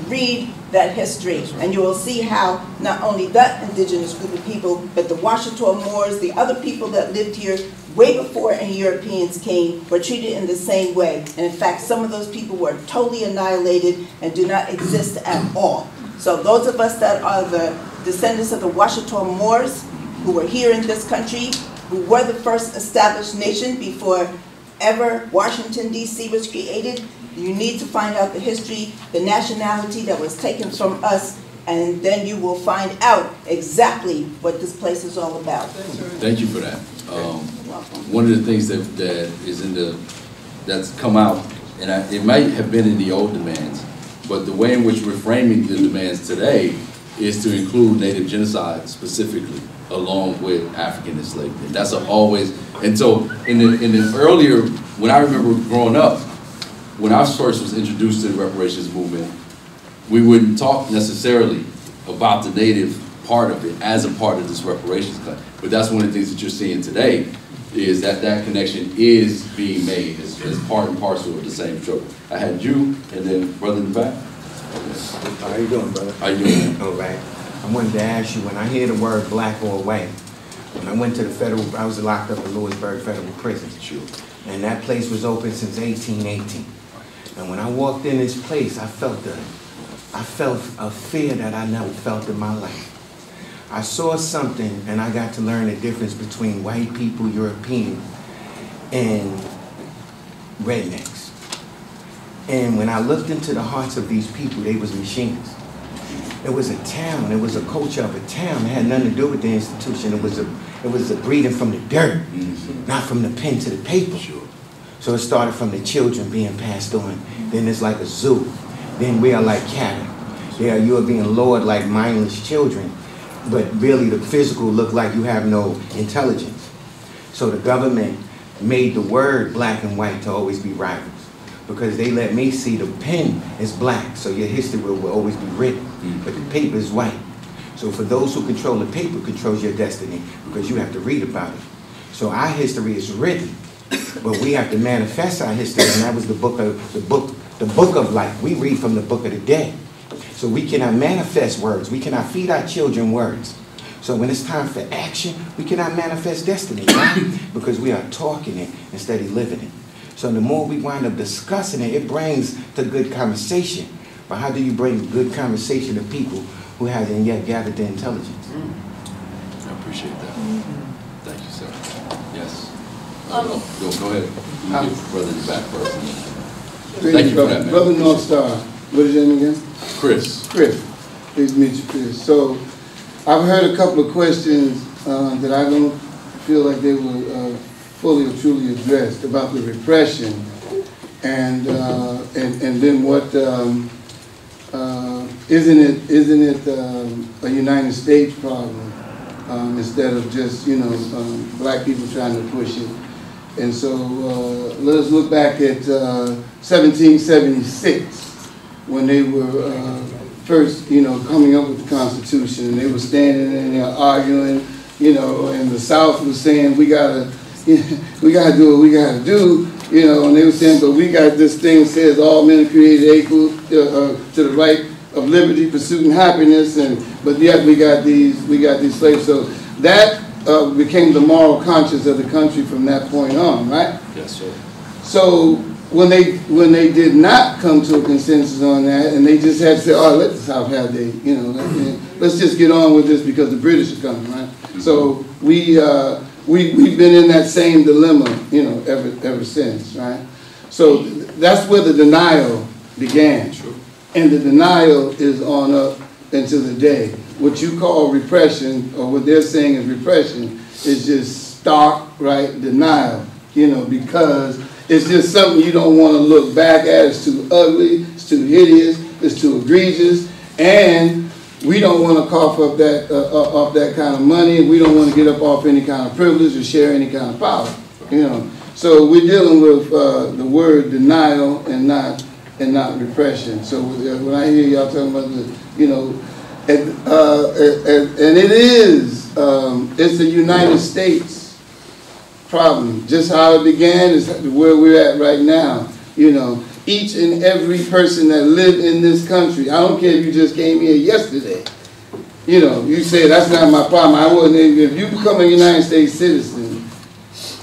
Read that history, and you will see how not only that indigenous group of people, but the Washita Moors, the other people that lived here way before any Europeans came, were treated in the same way. And in fact, some of those people were totally annihilated and do not exist at all. So those of us that are the descendants of the Washita Moors, who were here in this country, who were the first established nation before ever Washington, D.C. was created, you need to find out the history, the nationality that was taken from us, and then you will find out exactly what this place is all about. Thank you for that. One of the things that is that's come out, and it might have been in the old demands, but the way in which we're framing the demands today is to include Native genocide specifically, along with African enslavement. That's always, and so in the earlier, when I remember growing up, when I first was introduced to the reparations movement, we wouldn't talk necessarily about the Native part of it as a part of this reparations claim. But that's one of the things that you're seeing today, is that connection is being made as part and parcel of the same struggle. I had you, and then brother in the back. How you doing, brother? How you doing? All right. I wanted to ask you, when I hear the word black or white, when I went to I was locked up in Lewisburg Federal Prison. Sure. And that place was open since 1818. And when I walked in this place, I felt a fear that I never felt in my life. I saw something, and I got to learn the difference between white people, Europeans, and rednecks. And when I looked into the hearts of these people, they was machinists. It was a town, it was a culture of a town. It had nothing to do with the institution. It was a breeding from the dirt, not from the pen to the paper. Sure. So it started from the children being passed on. Then it's like a zoo. Then we are like cattle. You are being lured like mindless children, but really the physical look like you have no intelligence. So the government made the word black and white to always be rivals, because they let me see the pen is black, so your history will always be written, but the paper is white. So for those who control the paper, controls your destiny, because you have to read about it. So our history is written, but we have to manifest our history, and that was the book of life. We read from the book of the dead. So we cannot manifest words. We cannot feed our children words. So when it's time for action, we cannot manifest destiny, right? Because we are talking it instead of living it. So the more we wind up discussing it, it brings to good conversation. But how do you bring good conversation to people who hasn't yet gathered the intelligence. I appreciate that. Thank you, sir. Yes. Go ahead. You get brother in the back first. Thank you for that, man. Brother North Star. What is your name again? Chris. Chris. Pleased to meet you, Chris. So, I've heard a couple of questions that I don't feel like they were fully or truly addressed about the repression, and then what isn't it a United States problem instead of just black people trying to push it. And so let us look back at 1776 when they were first coming up with the Constitution, and they were standing in there arguing, and the South was saying we gotta do what we gotta do, and they were saying, but we got this thing that says all men are created equal to the right of liberty, pursuit, and happiness, but yet we got these slaves. So that became the moral conscience of the country from that point on, right? Yes, sir. So when they did not come to a consensus on that, and they just had to say, oh, let the South have let's just get on with this because the British are coming, right? So we've been in that same dilemma, ever since, right? So that's where the denial began. True. And the denial is on up into the day. What you call repression, or what they're saying is repression, is just stark, right, denial, because it's just something you don't want to look back at. It's too ugly, it's too hideous, it's too egregious, and we don't want to cough up that kind of money. We don't want to get up off any kind of privilege or share any kind of power, So we're dealing with the word denial and not repression. So when I hear y'all talking about and it is, it's a United States problem. Just how it began is where we're at right now. Each and every person that lived in this country, I don't care if you just came here yesterday, you say that's not my problem. If you become a United States citizen,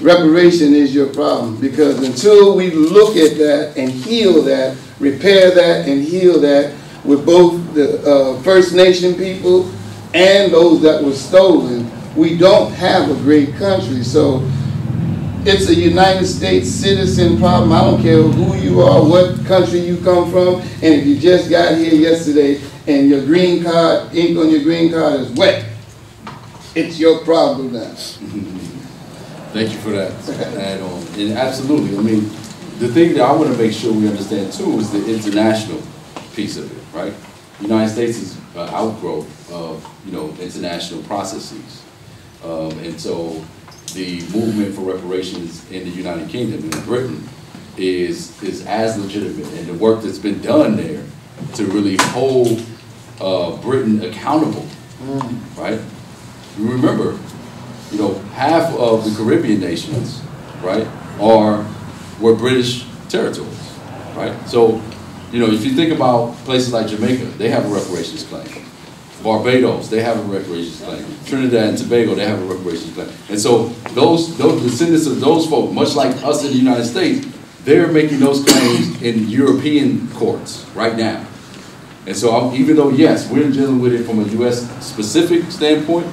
reparation is your problem, because until we look at that and heal that, repair that and heal that with both the First Nation people and those that were stolen, we don't have a great country. So it's a United States citizen problem. I don't care who you are, what country you come from, and if you just got here yesterday and your green card, ink on your green card is wet, it's your problem now. Thank you for that add-on. And absolutely, the thing that I want to make sure we understand too is the international piece of it, right? The United States is an outgrowth of, international processes. And so the movement for reparations in the United Kingdom, in Britain, is as legitimate. And the work that's been done there to really hold Britain accountable, right? You remember, half of the Caribbean nations, right, were British territories, right? So, if you think about places like Jamaica, they have a reparations claim. Barbados, they have a reparations claim. Trinidad and Tobago, they have a reparations claim. And so those descendants of those folk, much like us in the United States, they're making those claims in European courts right now. And so even though, yes, we're dealing with it from a U.S. specific standpoint,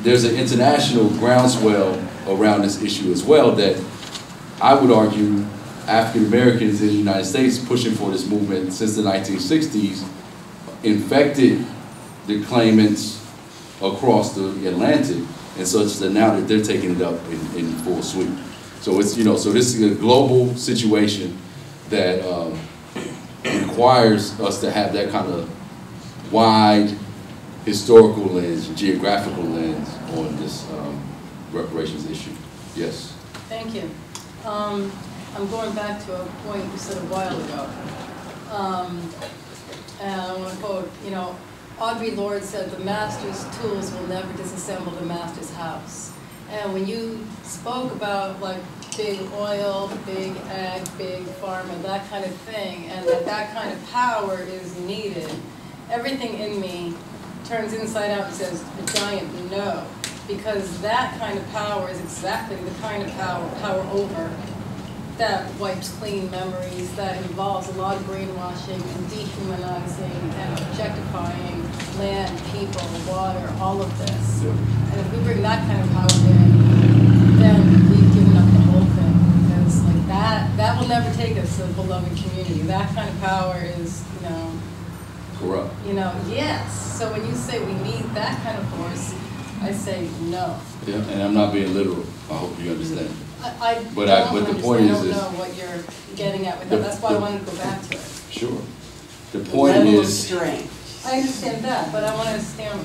there's an international groundswell around this issue as well that I would argue African Americans in the United States pushing for this movement since the 1960s infected the claimants across the Atlantic, and such that now that they're taking it up in full sweep. So it's, so this is a global situation that requires us to have that kind of wide historical lens, geographical lens on this reparations issue. Yes? Thank you. I'm going back to a point you said a while ago. And I want to quote, Audre Lorde said, "The master's tools will never disassemble the master's house." And when you spoke about like big oil, big ag, big pharma, that kind of thing, and that kind of power is needed, everything in me turns inside out and says a giant no, because that kind of power is exactly the kind of power over that wipes clean memories, that involves a lot of brainwashing and dehumanizing and objectifying land, people, water, all of this. And if we bring that kind of power in, then we've given up the whole thing. Because like that will never take us to the beloved community. That kind of power is, corrupt. Yes. So when you say we need that kind of force, I say no. Yeah, and I'm not being literal. I hope you understand. But the point is, I don't know what you're getting at with that. That's why I wanted to go back to it. Sure. The point level of is, strength. I understand that, but I want to understand, I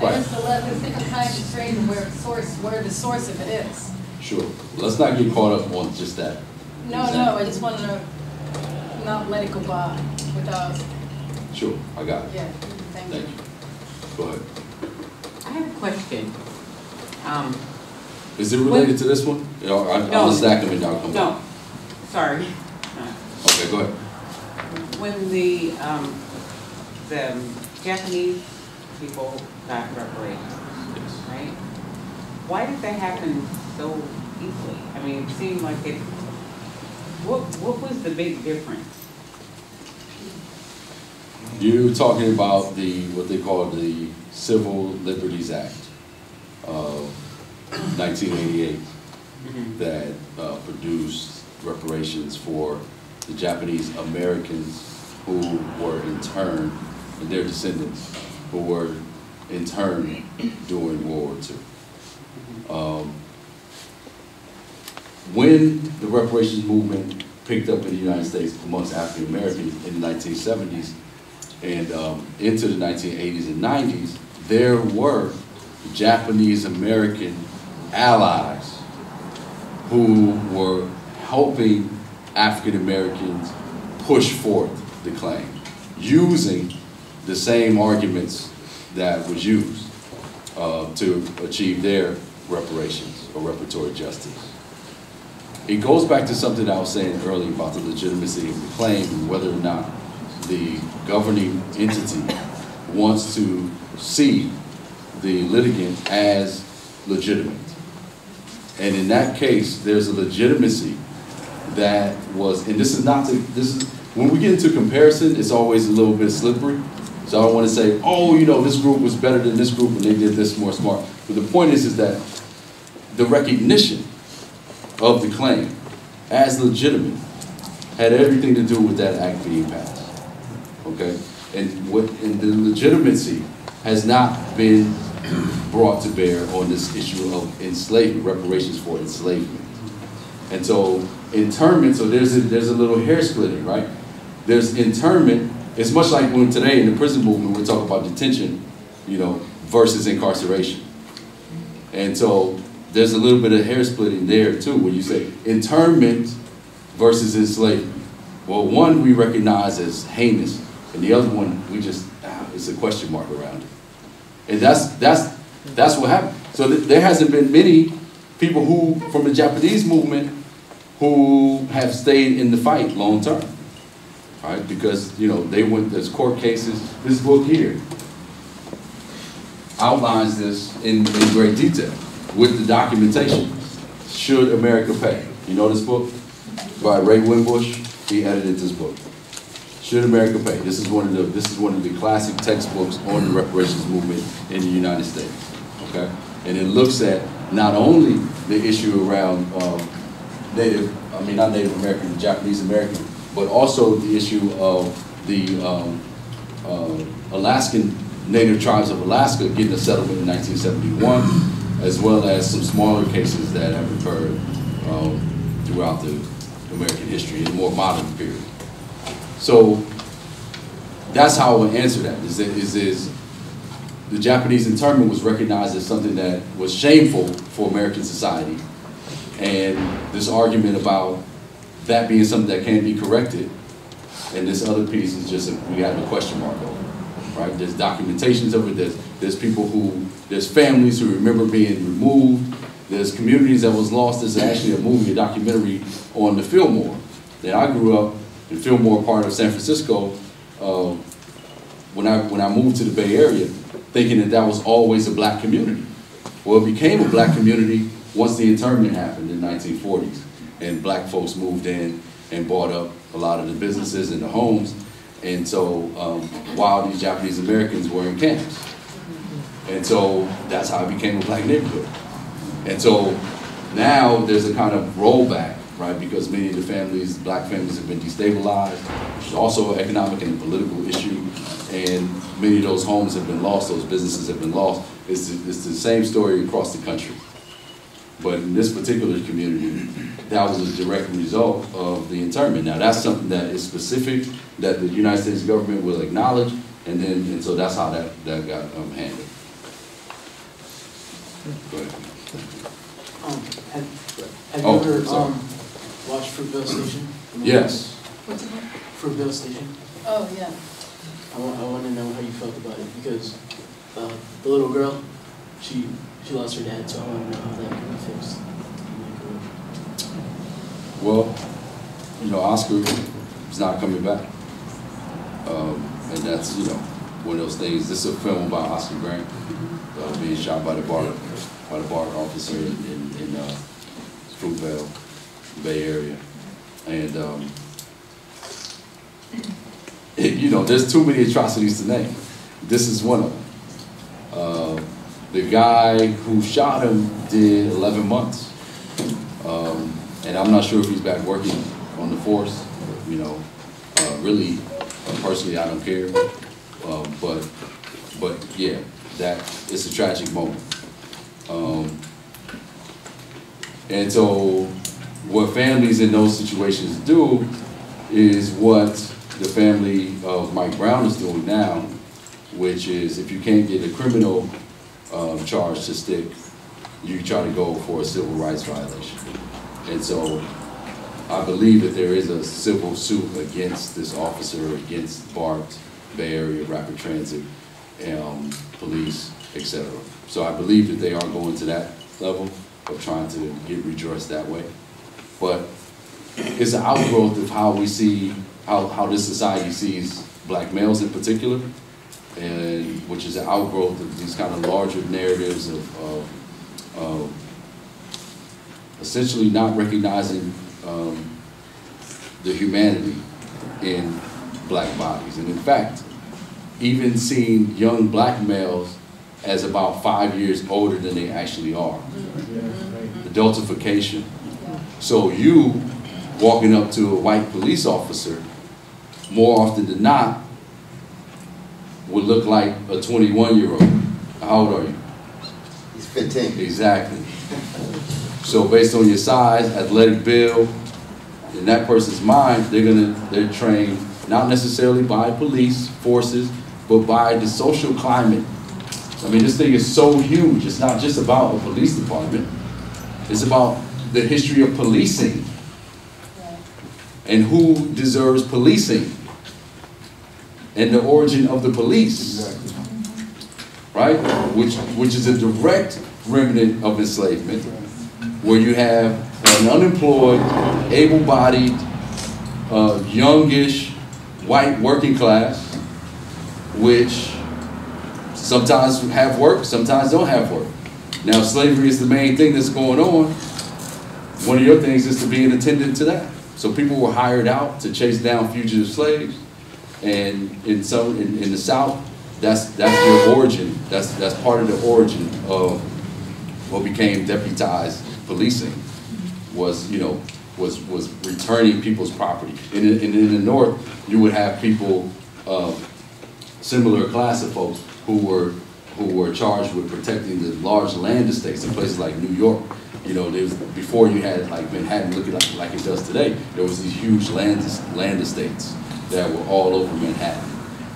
Right. understand there's different kinds of strength and where the source of it is. sure. Let's not get caught up on just that. No, I just want to not let it go by without. Sure, I got it. Yeah, thank you. Go ahead. I have a question. Is it related to this one? I'll stack them and y'all come back. No, sorry. Okay, go ahead. When the Japanese people got reparations, right? Why did that happen so easily? I mean, it seemed like it, what was the big difference? You're talking about what they call the Civil Liberties Act of 1988 that produced reparations for the Japanese Americans who were interned, and their descendants who were interned during World War II. When the reparations movement picked up in the United States amongst African Americans in the 1970s and into the 1980s and 90s, there were Japanese American allies who were helping African Americans push forth the claim, using the same arguments that was used to achieve their reparations or reparatory justice. It goes back to something I was saying earlier about the legitimacy of the claim and whether or not the governing entity wants to see the litigant as legitimate. And in that case, there's a legitimacy that was, and this is, when we get into comparison, it's always a little bit slippery. So I don't want to say, oh, this group was better than this group and they did this more smart. But the point is that the recognition of the claim as legitimate had everything to do with that act being passed. Okay? And the legitimacy has not been brought to bear on this issue of enslavement, reparations for enslavement. And so internment, so there's a little hair splitting, right? There's internment. It's much like when today in the prison movement we talk about detention, versus incarceration. And so there's a little bit of hair splitting there too, when you say internment versus enslavement. Well, one we recognize as heinous, and the other one we just it's a question mark around it. And that's what happened. So there hasn't been many people who from the Japanese movement who have stayed in the fight long term, right? Because there's court cases. This book here outlines this in great detail with the documentation. Should America Pay? You know this book by Ray Winbush? He edited this book. Should America Pay? This is one of the classic textbooks on the reparations movement in the United States. Okay, and it looks at not only the issue around not Native American, Japanese American, but also the issue of the Alaskan Native tribes of Alaska getting a settlement in 1971, as well as some smaller cases that have occurred throughout the American history in a more modern period. So that's how I would answer that. Is the Japanese internment was recognized as something that was shameful for American society, and this argument about that being something that can be corrected, and this other piece is just we have a question mark over it, right? There's documentations of it. There's families who remember being removed. There's communities that was lost. There's actually a movie, a documentary on the Fillmore. That I grew up in Fillmore, part of San Francisco. When I moved to the Bay Area, thinking that was always a black community. Well, it became a black community once the internment happened in the 1940s. and black folks moved in and bought up a lot of the businesses and the homes. And so while these Japanese Americans were in camps. And so that's how it became a black neighborhood. And so now there's a kind of rollback, right? Because many of the families, black families, have been destabilized, which is also an economic and political issue. And many of those homes have been lost, those businesses have been lost. It's the same story across the country. But in this particular community, that was a direct result of the internment. Now that's something that is specific, that the United States government will acknowledge, and so that's how that got handled. Go ahead. Have you ever watched Fruitvale Station? Yes. What's it called? Fruitvale Station. Oh, yeah. I want to know how you felt about it, because the little girl, she lost her dad, so I want to know how that can be fixed. Well, you know, Oscar is not coming back. And that's, you know, one of those things. This is a film about Oscar Grant being shot by the bar officer in Fruitvale, Bay Area. And, you know, there's too many atrocities to name. This is one of them. The guy who shot him did 11 months. And I'm not sure if he's back working on the force. You know, really, personally, I don't care. But yeah, it's a tragic moment. And so what families in those situations do is what the family of Mike Brown is doing now, which is if you can't get a criminal charge to stick, you try to go for a civil rights violation. And so I believe that there is a civil suit against this officer, against BART, Bay Area Rapid Transit, police, etc. So I believe that they are going to that level of trying to get redressed that way. But it's an outgrowth of how we see, how this society sees black males in particular, and which is an outgrowth of these kind of larger narratives of essentially not recognizing the humanity in black bodies. And in fact, even seeing young black males as about 5 years older than they actually are. Adultification. So you walking up to a white police officer, more often than not, would look like a 21-year-old. How old are you? He's 15. Exactly. So based on your size, athletic build, in that person's mind, they're trained not necessarily by police forces, but by the social climate. I mean, this thing is so huge. It's not just about a police department. It's about the history of policing and who deserves policing and the origin of the police, right? Which is a direct remnant of enslavement, where you have an unemployed, able-bodied, youngish, white working class, which sometimes have work, sometimes don't have work. Now, slavery is the main thing that's going on. One of your things is to be an attendant to that. So people were hired out to chase down fugitive slaves, and in the South, that's your origin. That's part of the origin of what became deputized policing. Was returning people's property. And in the North, you would have people, similar class of folks who were charged with protecting the large land estates in places like New York. You know, before you had like Manhattan looking like it does today, there was these huge land estates that were all over Manhattan.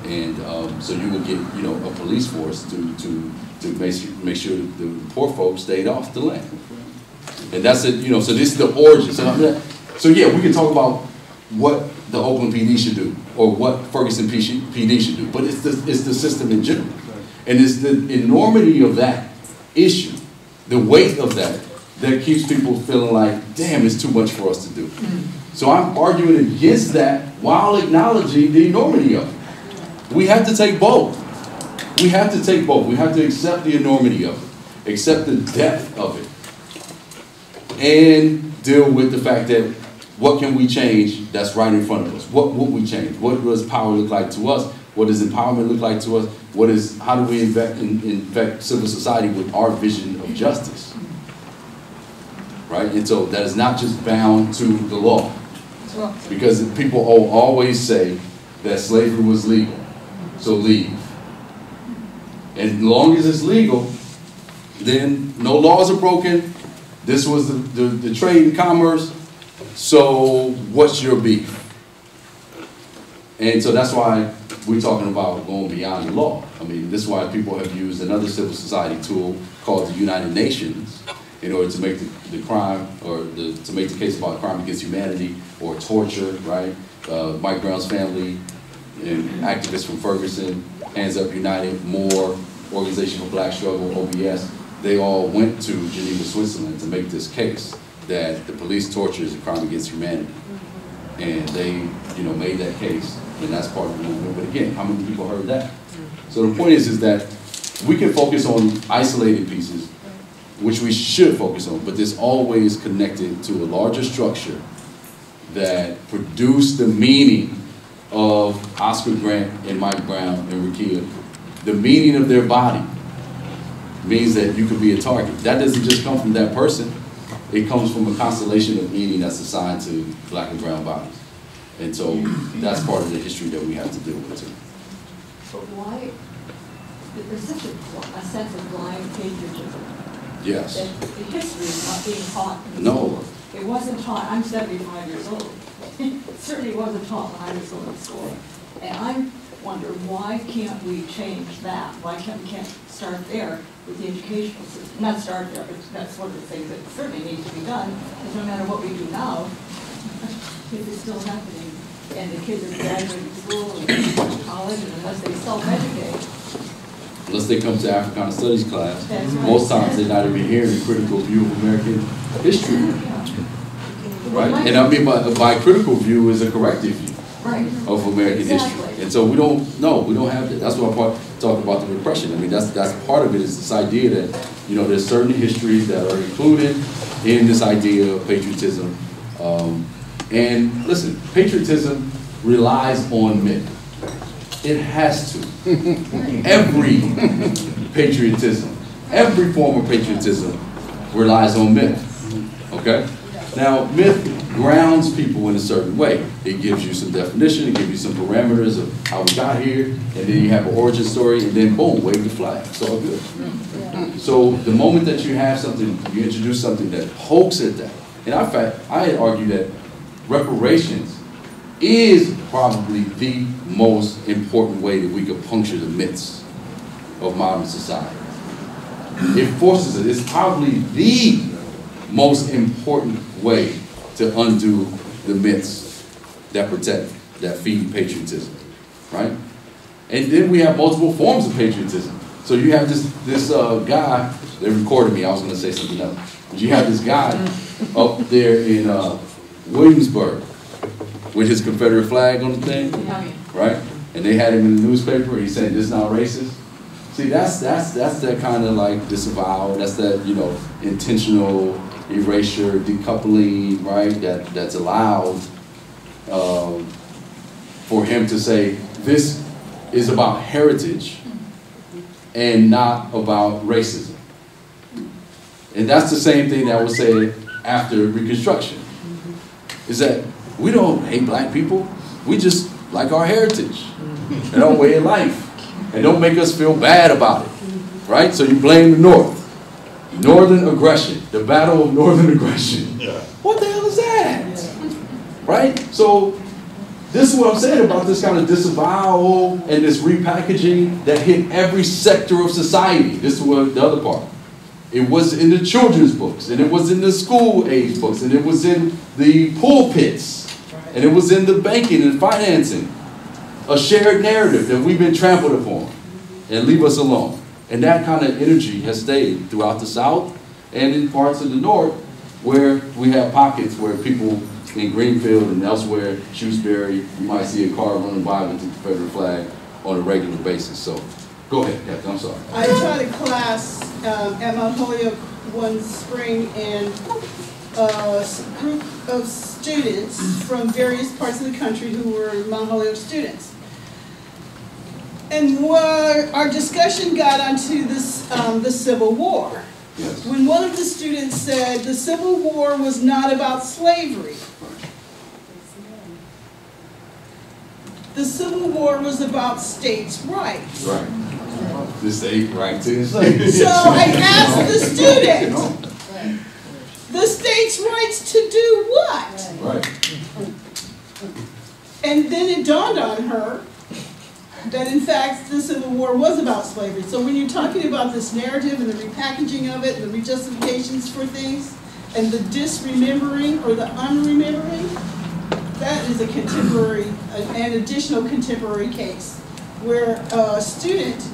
And so you would get, you know, a police force to make sure that the poor folks stayed off the land. And that's it, you know, so this is the origin. So yeah, we can talk about what the Oakland PD should do or what Ferguson PD should do, but it's the system in general. And it's the enormity of that issue, the weight of that keeps people feeling like, damn, it's too much for us to do. So I'm arguing against that while acknowledging the enormity of it. We have to take both. We have to take both. We have to accept the enormity of it, accept the depth of it, and deal with the fact that what can we change that's right in front of us? What would we change? What does power look like to us? What does empowerment look like to us? How do we infect civil society with our vision of justice? Right? And so that is not just bound to the law. Because people always say that slavery was legal, so leave. And as long as it's legal, then no laws are broken. This was the trade and commerce. So what's your beef? And so that's why we're talking about going beyond the law. I mean, this is why people have used another civil society tool called the United Nations in order to make the crime, or to make the case about crime against humanity or torture, right? Mike Brown's family and activists from Ferguson, Hands Up United, MORE, Organization for Black Struggle, OBS, they all went to Geneva, Switzerland to make this case that the police torture is a crime against humanity. And they, made that case, and that's part of the movement. But again, how many people heard that? So the point is that we can focus on isolated pieces, which we should focus on, but this always connected to a larger structure that produced the meaning of Oscar Grant and Mike Brown and Rekia. The meaning of their body means that you could be a target. That doesn't just come from that person. It comes from a constellation of meaning that's assigned to black and brown bodies. And so that's part of the history that we have to deal with too. But why, there's such a sense of blind patriotism. Yes. That the history is not being taught in the No. school. It wasn't taught, I'm 75 years old. It certainly wasn't taught when I was going to school. And I wonder, why can't we change that? Why can't we start there with the educational system? Not start there, but that's one of the things that certainly needs to be done, because no matter what we do now, it is still happening. And the kids are graduating school and college, and unless they self-educate, unless they come to Africana Studies class, right. most times they're not even hearing the critical view of American history. Right? And I mean by critical view is a corrective view of American history. And so we don't have that. That's why I talk about the repression. I mean, that's part of it, is this idea that, there's certain histories that are included in this idea of patriotism. And listen, patriotism relies on myth. It has to. Every patriotism, every form of patriotism relies on myth. Okay? Now, myth grounds people in a certain way. It gives you some definition, it gives you some parameters of how we got here, and then you have an origin story, and then boom, wave the flag. It's all good. So the moment that you have something, you introduce something that pokes at that. And in fact, I argue that reparations is probably the most important way that we could puncture the myths of modern society. It forces it. It's probably the most important way to undo the myths that protect, that feed patriotism, right? And then we have multiple forms of patriotism. So you have this guy, they recorded me, I was gonna say something else. But you have this guy up there in Williamsburg with his Confederate flag on the thing, right? And they had him in the newspaper, he said, "This is not racist." See, that's that kind of like disavowal, that's that, intentional erasure, decoupling, right? That's allowed for him to say, this is about heritage and not about racism. And that's the same thing that was said after Reconstruction, is that we don't hate black people, we just like our heritage and our way of life. And don't make us feel bad about it, right? So you blame the North. Northern aggression, the battle of Northern aggression. Yeah. What the hell is that? Right? So this is what I'm saying about this kind of disavowal and this repackaging that hit every sector of society. This is what the other part. It was in the children's books, and it was in the school age books, and it was in the pulpits, and it was in the banking and financing. A shared narrative that we've been trampled upon, and leave us alone. And that kind of energy has stayed throughout the South and in parts of the North, where we have pockets where people in Greenfield and elsewhere, Shrewsbury, you might see a car running by with the Confederate flag on a regular basis. So go ahead, Captain, I'm sorry. I taught a class at Mount Holyoke one spring, and group of students from various parts of the country who were Mount Holyoke students. And our discussion got onto this, the Civil War. Yes. When one of the students said the Civil War was not about slavery. The Civil War was about states' rights. Right. The state right to So I asked the student, the states' rights to do what? Right. And then it dawned on her that in fact the Civil War was about slavery. So when you're talking about this narrative and the repackaging of it, and the rejustifications for things, and the disremembering or the unremembering, that is a contemporary, an additional contemporary case where a student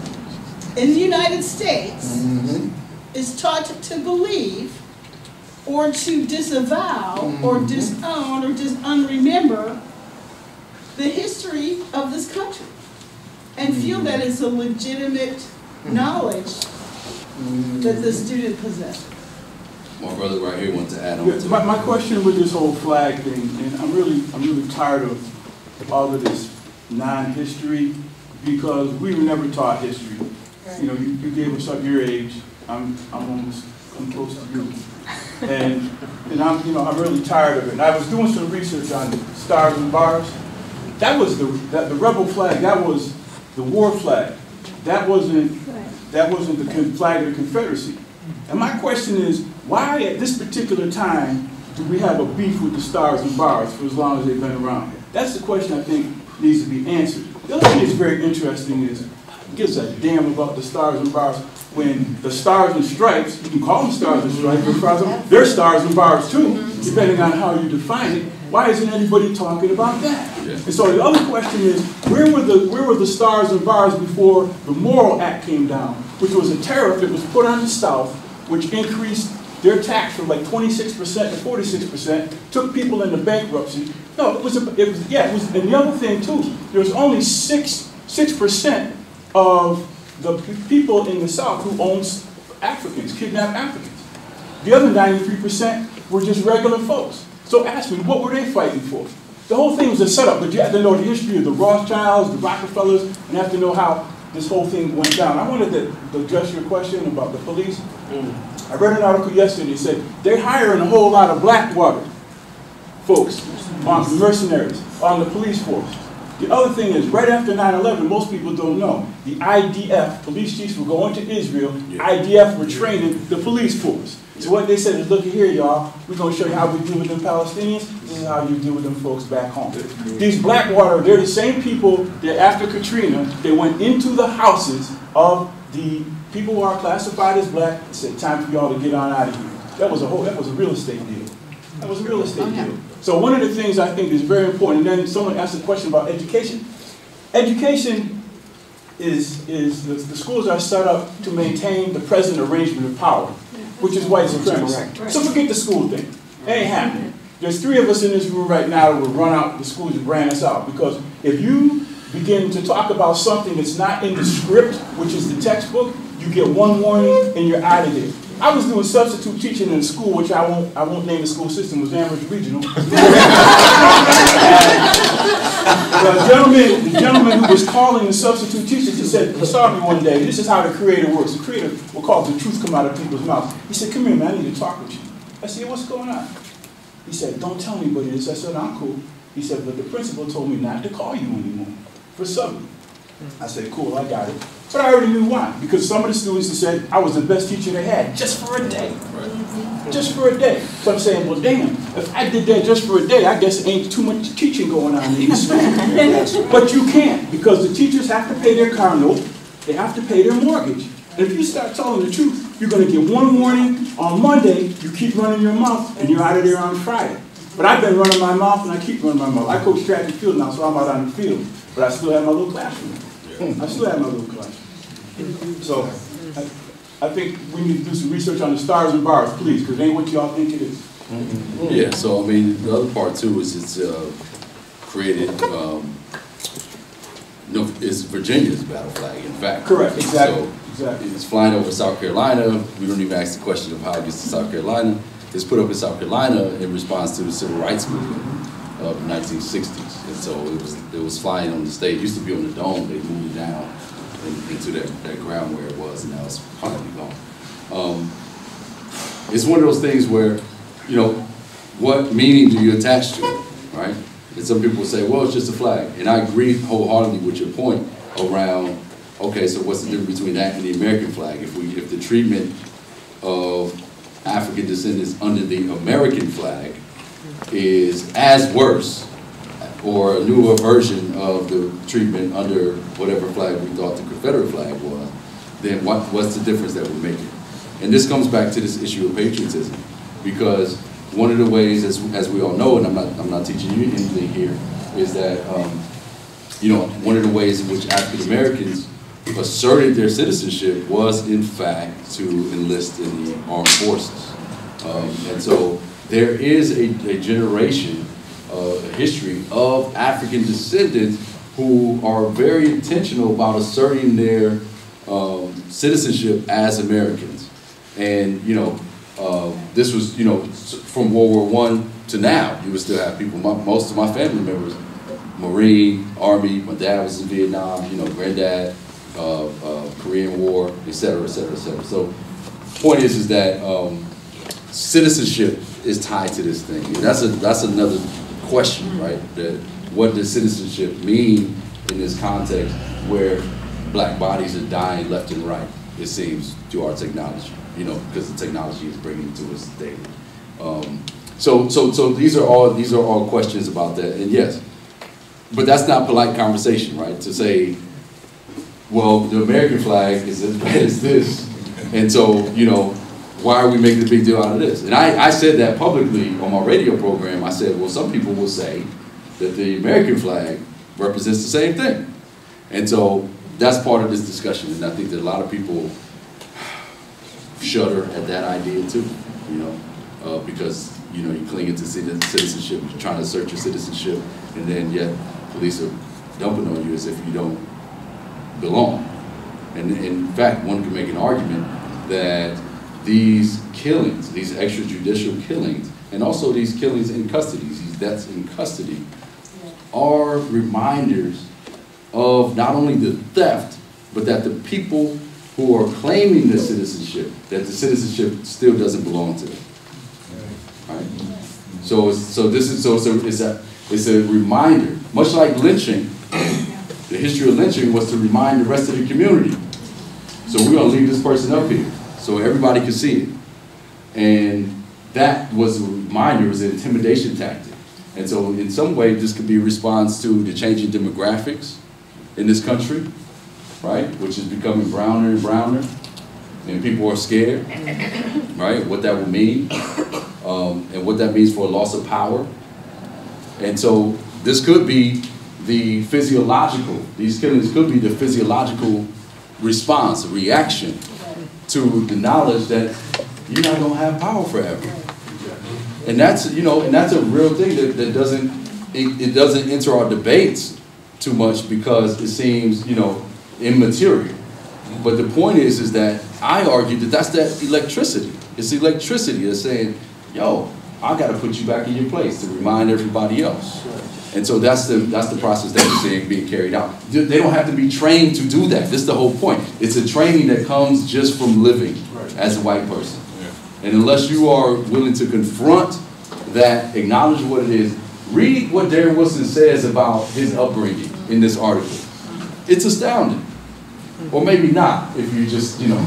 in the United States is taught to believe or to disavow or disown or unremember the history of this country and feel that it's a legitimate knowledge that the student possesses. My brother right here wants to add on Yeah, to my question with this whole flag thing, and I'm really tired of all of this non-history, because we were never taught history. You know, you gave us up your age. I'm close to you, and I'm really tired of it. And I was doing some research on stars and bars. That was the rebel flag. That was the war flag. That wasn't the flag of the Confederacy. And my question is, why at this particular time do we have a beef with the stars and bars for as long as they've been around? That's the question I think needs to be answered. The other thing that's very interesting is, who gives a damn about the stars and bars when the stars and stripes, you can call them stars and stripes, they're stars and bars too, depending on how you define it. Why isn't anybody talking about that? And so the other question is, where were the stars and bars before the Morrill Act came down, which was a tariff that was put on the South, which increased their tax from like 26% to 46%, took people into bankruptcy. No, it was, and the other thing too, there was only 6% of the people in the South who owned Africans, kidnapped Africans. The other 93% were just regular folks. So ask me, what were they fighting for? The whole thing was a setup, but you have to know the history of the Rothschilds, the Rockefellers, and you have to know how this whole thing went down. I wanted to address your question about the police. I read an article yesterday that said they're hiring a whole lot of Blackwater folks, mercenaries, on the police force. The other thing is, right after 9/11, most people don't know, the IDF, police chiefs were going to Israel, IDF were training the police force. So what they said is, look here, y'all, we're going to show you how we deal with them Palestinians. This is how you deal with them folks back home. These Blackwater, they're the same people that after Katrina, they went into the houses of the people who are classified as black and said, time for y'all to get on out of here. That was a real estate deal. That was a real estate deal. So one of the things I think is very important, and then someone asked a question about education. Education is the schools are set up to maintain the present arrangement of power, which is white supremacy. So forget the school thing. It ain't happening. There's 3 of us in this room right now that will run out the schools and brand us out, because if you begin to talk about something that's not in the script, which is the textbook, you get one warning and you're out of there. I was doing substitute teaching in a school, which I won't name the school system, was Amherst Regional. The gentleman who was calling the substitute teachers, he said, he saw me one day, this is how the creator works. The creator will cause the truth come out of people's mouths. He said, come here, man, I need to talk with you. I said, what's going on? He said, don't tell anybody this. I said, I'm cool. He said, but the principal told me not to call you anymore for subbing. I said, cool, I got it. But I already knew why. Because some of the students said I was the best teacher they had just for a day. Just for a day. So I'm saying, well, damn, if I did that just for a day, I guess it ain't too much teaching going on in this school. But you can't, because the teachers have to pay their car note. They have to pay their mortgage. And if you start telling the truth, you're going to get one warning on Monday, you keep running your mouth, and you're out of there on Friday. But I've been running my mouth, and I keep running my mouth. I coach track and field now, so I'm out on the field. But I still have my little classroom. I still have my little classroom. So I think we need to do some research on the stars and bars, please, because it ain't what y'all think it is. Yeah, so I mean, the other part too is it's created, it's Virginia's battle flag, in fact. Correct, exactly. So it's flying over South Carolina. We don't even ask the question of how it gets to South Carolina. is put up in South Carolina in response to the civil rights movement of the 1960s. And so it was flying on the stage. It used to be on the dome. They moved it down into that ground where it was, and now it's finally gone. It's one of those things where, you know, what meaning do you attach to it, right? And some people say, well, it's just a flag. And I agree wholeheartedly with your point around, okay, so what's the difference between that and the American flag? If the treatment of African descendants under the American flag is as worse, or a newer version of the treatment under whatever flag we thought the Confederate flag was, then what's the difference that we're making? And this comes back to this issue of patriotism, because one of the ways, as we all know, and I'm not teaching you anything here, is that you know, one of the ways in which African Americans asserted their citizenship was, in fact, to enlist in the armed forces. And so there is a generation, a history of African descendants who are very intentional about asserting their citizenship as Americans. And, you know, this was, you know, from World War I to now, you would still have people, most of my family members, Marine, Army, my dad was in Vietnam, you know, granddad, Korean War, et cetera, et cetera, et cetera. So the point is that citizenship is tied to this thing. And that's another question, right? That what does citizenship mean in this context where black bodies are dying left and right, it seems, to our technology, you know, because the technology is bringing it to us daily. So these are all questions about that, and yes, but that's not polite conversation, right? To say, well, the American flag is as bad as this, and so, you know, why are we making a big deal out of this? And I said that publicly on my radio program. I said, well, some people will say that the American flag represents the same thing. And so that's part of this discussion, and I think that a lot of people shudder at that idea too, you know, because, you know, you cling into citizenship, you're trying to assert your citizenship, and then yet police are dumping on you as if you don't belong. And in fact, one can make an argument that these killings, these extrajudicial killings, and also these killings in custody, these deaths in custody, are reminders of not only the theft, but that the people who are claiming the citizenship, that the citizenship still doesn't belong to them. Right? So it's a reminder, much like lynching. The history of lynching was to remind the rest of the community. So we're going to leave this person up here so everybody can see it. And that was a reminder, it was an intimidation tactic. And so in some way, this could be a response to the changing demographics in this country, right? Which is becoming browner and browner, and people are scared, right? What that will mean, and what that means for a loss of power. And so this could be the physiological, these killings could be the physiological response, reaction to the knowledge that you're not gonna have power forever. And that's, you know, and that's a real thing that doesn't, it doesn't enter our debates too much because it seems, you know, immaterial. But the point is that I argue that that's that electricity. It's electricity that's saying, yo, I got to put you back in your place to remind everybody else. And so that's the process that we're seeing being carried out. They don't have to be trained to do that. This is the whole point. It's a training that comes just from living as a white person. And unless you are willing to confront that, acknowledge what it is, read what Darren Wilson says about his upbringing in this article. It's astounding. Or maybe not, if you just, you know,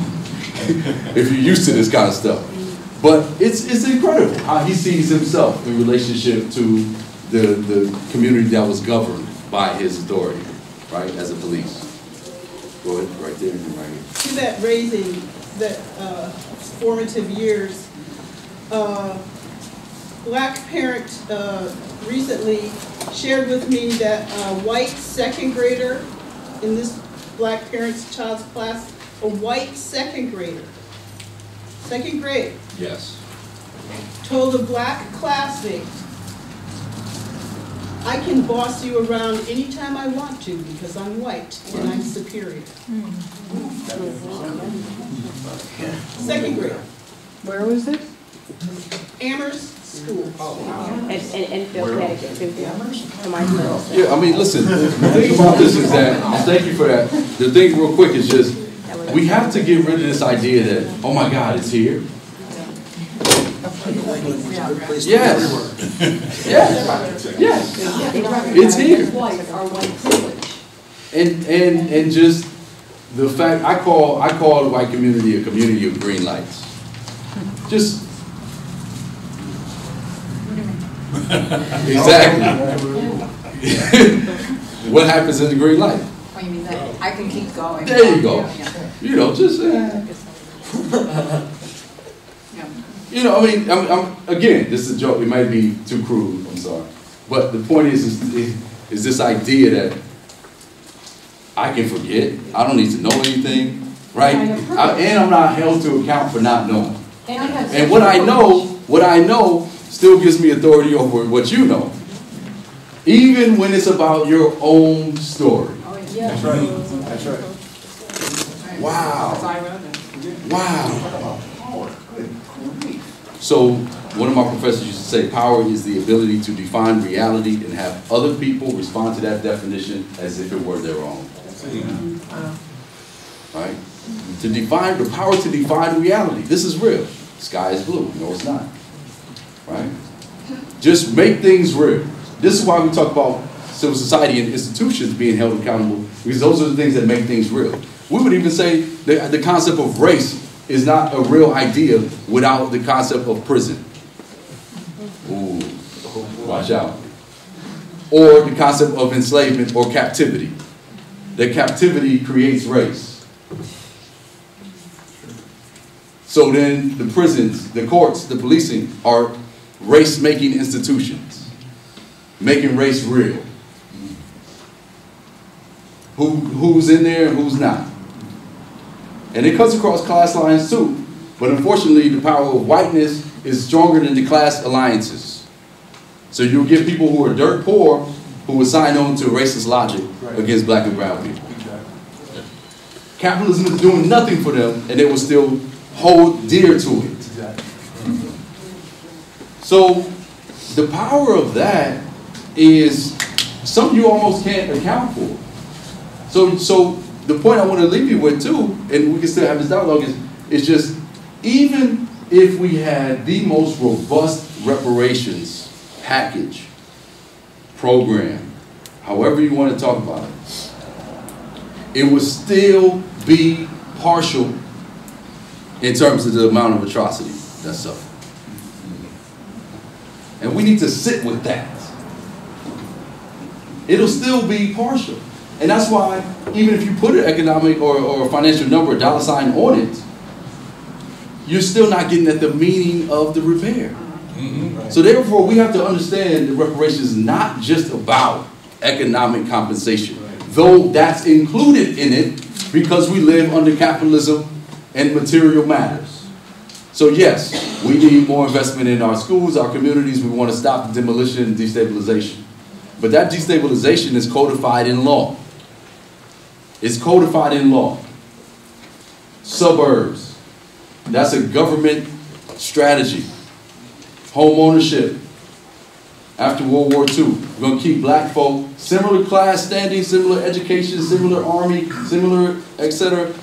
if you're used to this kind of stuff. But it's incredible how he sees himself in relationship to the community that was governed by his authority, right, as a police. Go ahead, right there and right here. To that raising, that formative years, black parent recently shared with me that a white second grader in this black parent's child's class, a white second grader, second grade, yes, told a black classmate, I can boss you around anytime I want to because I'm white and I'm superior. Second grade. Where was it? Amherst School. And Phil Connecticut too. Yeah, I mean, listen, the thing about this is that, and thank you for that, the thing real quick is just, we have to get rid of this idea that, oh my God, it's here. Yes. Yes. Yes. It's here. And just the fact, I call the white community a community of green lights. Just exactly. What happens in the green light? Oh, you mean that? I can keep going. There you go. You know, just you know, I mean, I'm again, this is a joke. It might be too crude. I'm sorry, but the point is this idea that I can forget. I don't need to know anything, right? And I'm not held to account for not knowing. And what I know still gives me authority over what you know, even when it's about your own story. That's right. That's right. Wow. Wow. So one of my professors used to say, power is the ability to define reality and have other people respond to that definition as if it were their own. Right? To define, the power to define reality. This is real. The sky is blue. No, it's not. Right? Just make things real. This is why we talk about civil society and institutions being held accountable, because those are the things that make things real. We would even say the concept of race is not a real idea without the concept of prison. Ooh, watch out. Or the concept of enslavement or captivity. That captivity creates race. So then the prisons, the courts, the policing are race-making institutions, making race real. Who's in there and who's not. And it cuts across class lines too. But unfortunately, the power of whiteness is stronger than the class alliances. So you'll get people who are dirt poor who will sign on to racist logic against black and brown people. Exactly. Capitalism is doing nothing for them, and they will still hold dear to it. Exactly. So the power of that is something you almost can't account for. So the point I want to leave you with too, and we can still have this dialogue, is just even if we had the most robust reparations package, program, however you want to talk about it, it would still be partial in terms of the amount of atrocity that's suffered. And we need to sit with that. It'll still be partial. And that's why, even if you put an economic or a financial number, a dollar sign on it, you're still not getting at the meaning of the repair. Right. So therefore, we have to understand that reparations is not just about economic compensation, though that's included in it because we live under capitalism and material matters. So yes, we need more investment in our schools, our communities. We want to stop the demolition and destabilization. But that destabilization is codified in law. It's codified in law. Suburbs. That's a government strategy. Home ownership. After World War II, we're going to keep black folk, similar class standing, similar education, similar army, similar, etc.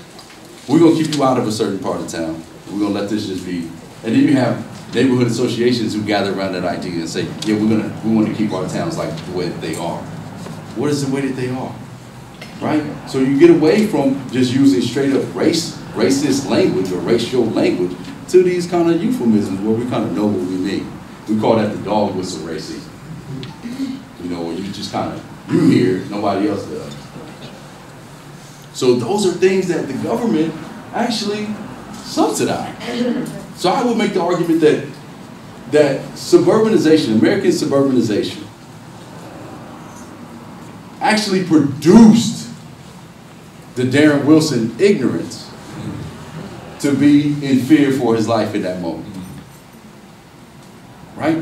We're going to keep you out of a certain part of town. We're going to let this just be. And then you have neighborhood associations who gather around that idea and say, yeah, we want to keep our towns like the way that they are. What is the way that they are? Right? So you get away from just using straight up racist language or racial language to these kind of euphemisms where we kind of know what we mean. We call that the dog whistle racism. You know, where you just kind of, you hear, nobody else does. So those are things that the government actually subsidize. So I would make the argument that suburbanization, American suburbanization, actually produced the Darren Wilson ignorance to be in fear for his life in that moment. Right?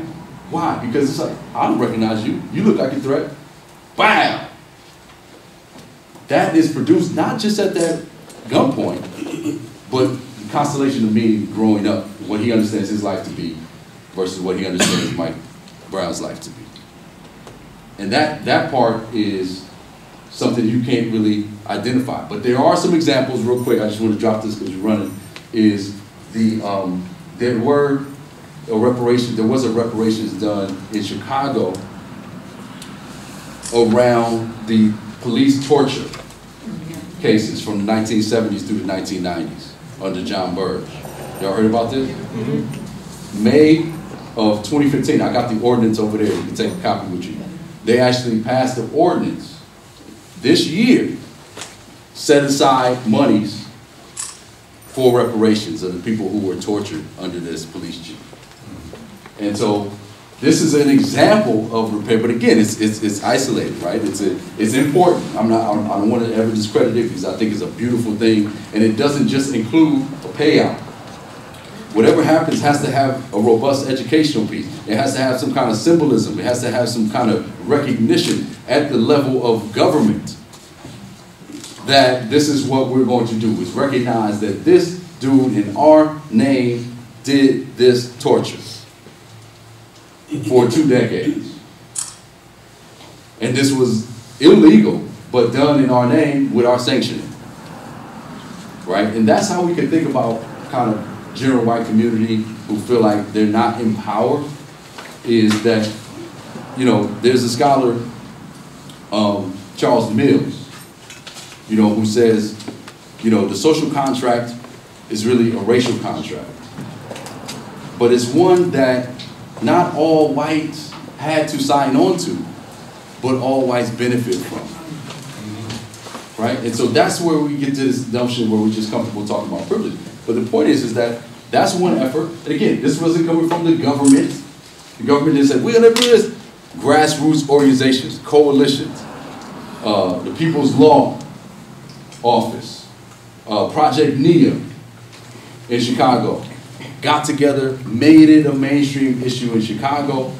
Why? Because it's like, I don't recognize you. You look like a threat. Bam! That is produced not just at that gunpoint, but constellation of meaning growing up, what he understands his life to be versus what he understands Mike Brown's life to be. And that part is something you can't really identify. But there are some examples, real quick, I just want to drop this because you're running, is there was a reparations done in Chicago around the police torture cases from the 1970s through the 1990s under John Burge. Y'all heard about this? Mm-hmm. May of 2015, I got the ordinance over there, you can take a copy with you. They actually passed the ordinance this year, set aside monies for reparations of the people who were tortured under this police chief. And so this is an example of repair, but again, it's isolated, right? It's important. I don't want to ever discredit it because I think it's a beautiful thing, and it doesn't just include a payout. Whatever happens has to have a robust educational piece. It has to have some kind of symbolism. It has to have some kind of recognition at the level of government that this is what we're going to do, is recognize that this dude in our name did this torture for 2 decades. And this was illegal, but done in our name with our sanctioning. Right? And that's how we can think about kind of general white community who feel like they're not empowered, is that, you know, there's a scholar, Charles Mills, you know, who says, you know, the social contract is really a racial contract. But it's one that not all whites had to sign on to, but all whites benefit from. Right? And so that's where we get to this notion where we're just comfortable talking about privilege. But the point is that that's one effort. And again, this wasn't coming from the government. The government didn't say, we're going to do this. Grassroots organizations, coalitions, the People's Law Office, Project NIA in Chicago, got together, made it a mainstream issue in Chicago,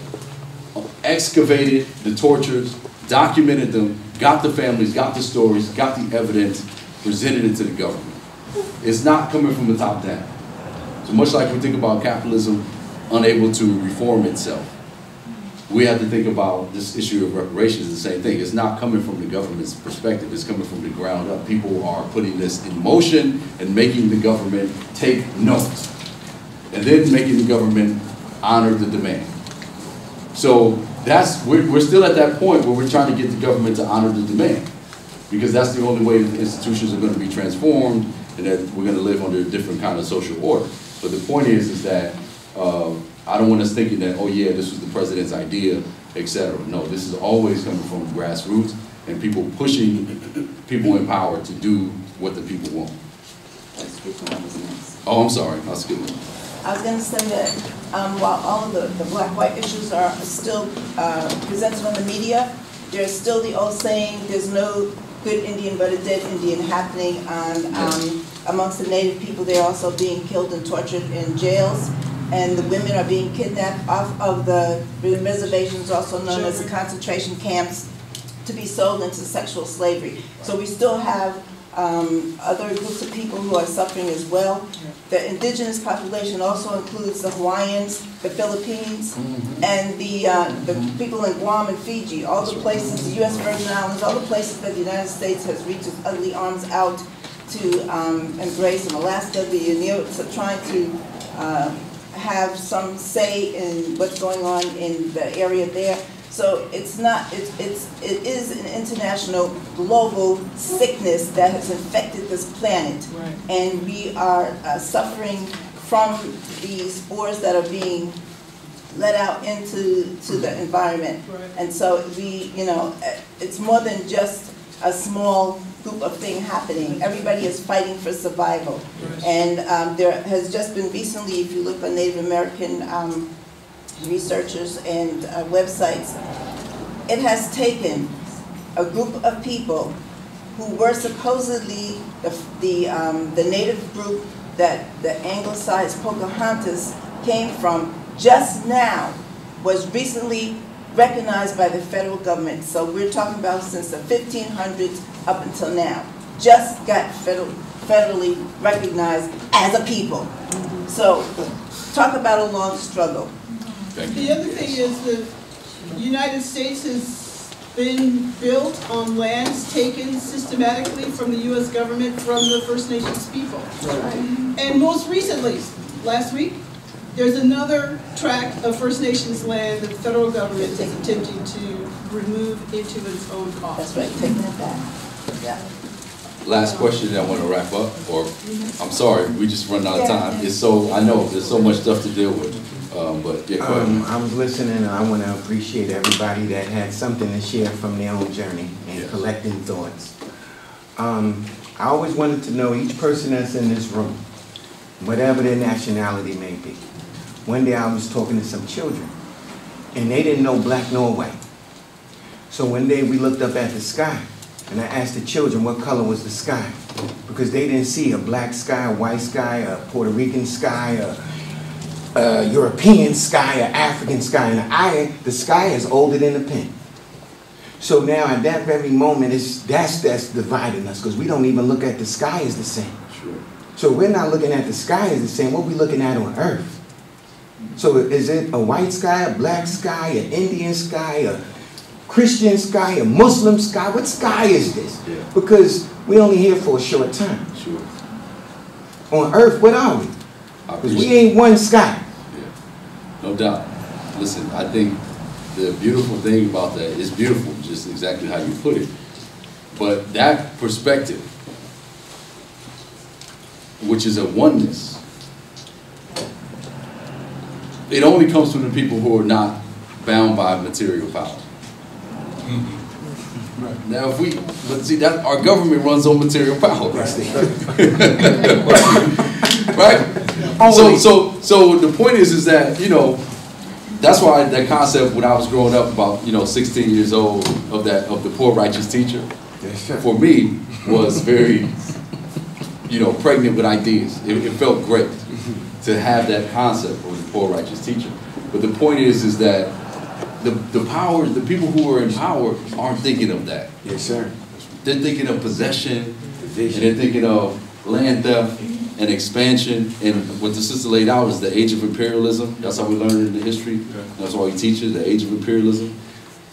excavated the tortures, documented them, got the families, got the stories, got the evidence, presented it to the government. It's not coming from the top down. So much like we think about capitalism unable to reform itself, we have to think about this issue of reparations, the same thing. It's not coming from the government's perspective, it's coming from the ground up. People are putting this in motion and making the government take note, and then making the government honor the demand. So we're still at that point where we're trying to get the government to honor the demand, because that's the only way that institutions are going to be transformed and that we're going to live under a different kind of social order. But the point is that I don't want us thinking that, oh yeah, this was the president's idea, etc. No, this is always coming from grassroots and people pushing people in power to do what the people want. Oh, I'm sorry, I'll skip it. I was going to say that while all of the black-white issues are still presented on the media, there's still the old saying, there's no good Indian but a dead Indian happening on, amongst the native people. They're also being killed and tortured in jails, and the women are being kidnapped off of the reservations, also known as the concentration camps, to be sold into sexual slavery. So we still have other groups of people who are suffering as well. The indigenous population also includes the Hawaiians, the Philippines, and the people in Guam and Fiji, all the places, the U.S. Virgin Islands, all the places that the United States has reached its ugly arms out to embrace. In Alaska, the Inuits are trying to have some say in what's going on in the area there. So it's not, it is an international, global sickness that has infected this planet. Right. And we are suffering from these spores that are being let out into the environment. Right. And so we, you know, it's more than just a small group of things happening. Everybody is fighting for survival. Right. And there has just been recently, if you look on Native American researchers and websites, it has taken a group of people who were supposedly the native group that the anglicized Pocahontas came from, just now was recently recognized by the federal government. So we're talking about since the 1500s up until now, just got federally recognized as a people. So talk about a long struggle. The other thing is the United States has been built on lands taken systematically from the U.S. government from the First Nations people. And most recently, last week, there's another tract of First Nations land that the federal government is attempting to remove into its own cost. That's right, taking it back. Yeah. Last question that I want to wrap up, or I'm sorry, we just run out of time. It's so, I know, there's so much stuff to deal with, but yeah, go ahead. I was listening, and I want to appreciate everybody that had something to share from their own journey and collecting thoughts. I always wanted to know each person that's in this room, whatever their nationality may be. One day I was talking to some children, and they didn't know black nor white. So one day we looked up at the sky, and I asked the children what color was the sky, because they didn't see a black sky, a white sky, a Puerto Rican sky, a European sky, an African sky, and the sky is older than the pen. So now at that very moment, that's dividing us, because we don't even look at the sky as the same. Sure. So we're not looking at the sky as the same. What are we looking at on Earth? So is it a white sky, a black sky, an Indian sky, a Christian sky, a Muslim sky? What sky is this? Yeah. Because we're only here for a short time. Sure. On Earth, what are we? Because we ain't one sky. Yeah. No doubt. Listen, I think the beautiful thing about that is beautiful, just exactly how you put it. But that perspective, which is a oneness, it only comes from the people who are not bound by material power. Right. Now, but see, that our government runs on material power. Right? So the point is that, you know, that's why that concept when I was growing up about, 16 years old of the poor righteous teacher, for me was very, pregnant with ideas. It felt great to have that concept of the poor righteous teacher. But the point is that the people who are in power aren't thinking of that. Yes, sir. They're thinking of possession, and they're thinking of land theft and expansion. And what the sister laid out is the age of imperialism. That's how we learn in the history. That's why we teach it, the age of imperialism.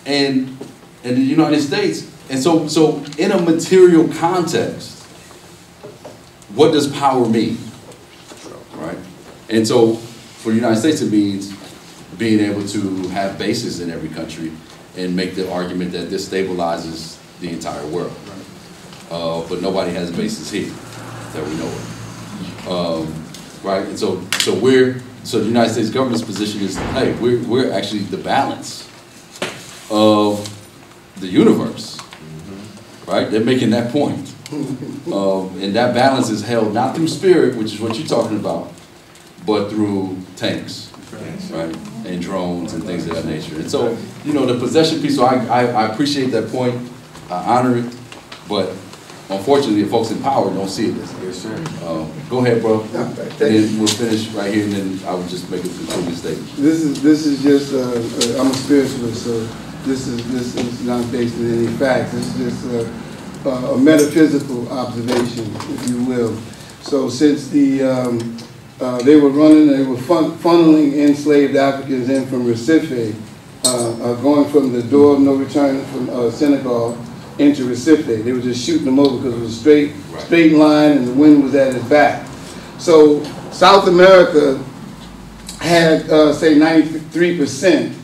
And the United States. And so in a material context, what does power mean? Right? And so for the United States, it means being able to have bases in every country and make the argument that this stabilizes the entire world. But nobody has bases here that we know of. Right? And so the United States government's position is, hey, we're actually the balance of the universe. Right? They're making that point. And that balance is held not through spirit, which is what you're talking about, but through tanks, right? And drones and things of that nature. And so, the possession piece, so I appreciate that point, I honor it, but unfortunately the folks in power don't see it this way. Yes, sir. Go ahead, bro. And then we'll finish right here, and then I will just make a concluding statement. This is just, I'm a spiritualist, so this is not based on any facts. This is just a metaphysical observation, if you will. So since they were funneling enslaved Africans in from Recife, going from the door of no return from Senegal into Recife. They were just shooting them over because it was a straight line and the wind was at its back. So South America had, say, 93%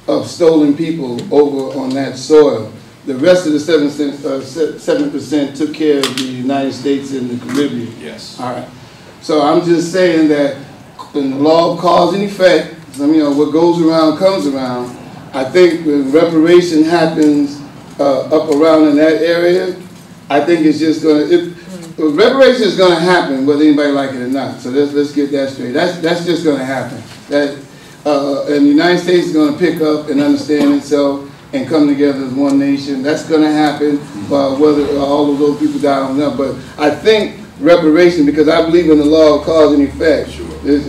of stolen people over on that soil. The rest of the 7% took care of the United States and the Caribbean. Yes. All right. So I'm just saying that in the law of cause and effect, what goes around comes around. I think when reparation happens up around in that area, I think it's just going to, reparation is going to happen whether anybody like it or not. So let's get that straight. That's just going to happen. And the United States is going to pick up and understand itself and come together as one nation. That's going to happen, whether all of those people die or not. But I think reparation, because I believe in the law of cause and effect. Sure.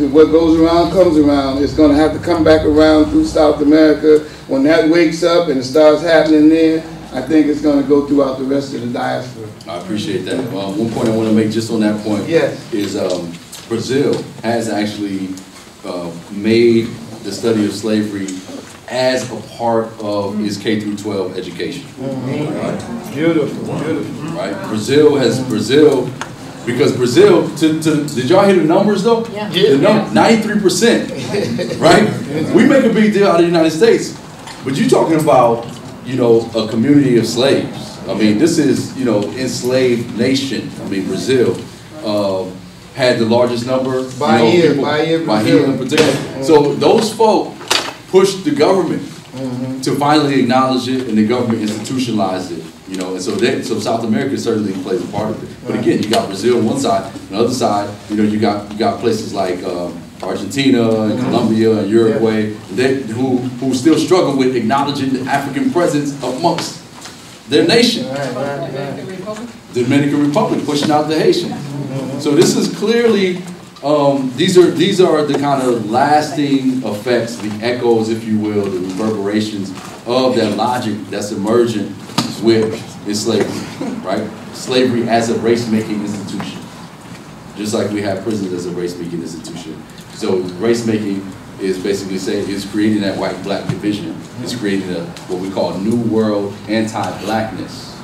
What goes around comes around. It's going to have to come back around through South America. When that wakes up and it starts happening there, I think it's gonna go throughout the rest of the diaspora. I appreciate that. One point I want to make just on that point is Brazil has actually made the study of slavery as a part of its K through 12 education. Right? Beautiful, beautiful. Right? Because Brazil, did y'all hear the numbers though? Yeah. 93%, right? We make a big deal out of the United States, but you're talking about, you know, a community of slaves. I mean, this is, you know, enslaved nation. I mean, Brazil had the largest number. Bahia in particular. So those folk pushed the government to finally acknowledge it, and the government institutionalized it. You know, and so South America certainly plays a part of it. But again, you got Brazil on one side, on the other side, you know, you got places like Argentina and Colombia and Uruguay who still struggle with acknowledging the African presence amongst their nation. Dominican Republic pushing out the Haitians. So this is clearly these are the kind of lasting effects, the echoes, if you will, the reverberations of that logic that's emergent with slavery, right? Slavery as a race-making institution. Just like we have prisons as a race-making institution. So race-making is basically saying, is creating that white-black division. It's creating what we call New World anti-blackness.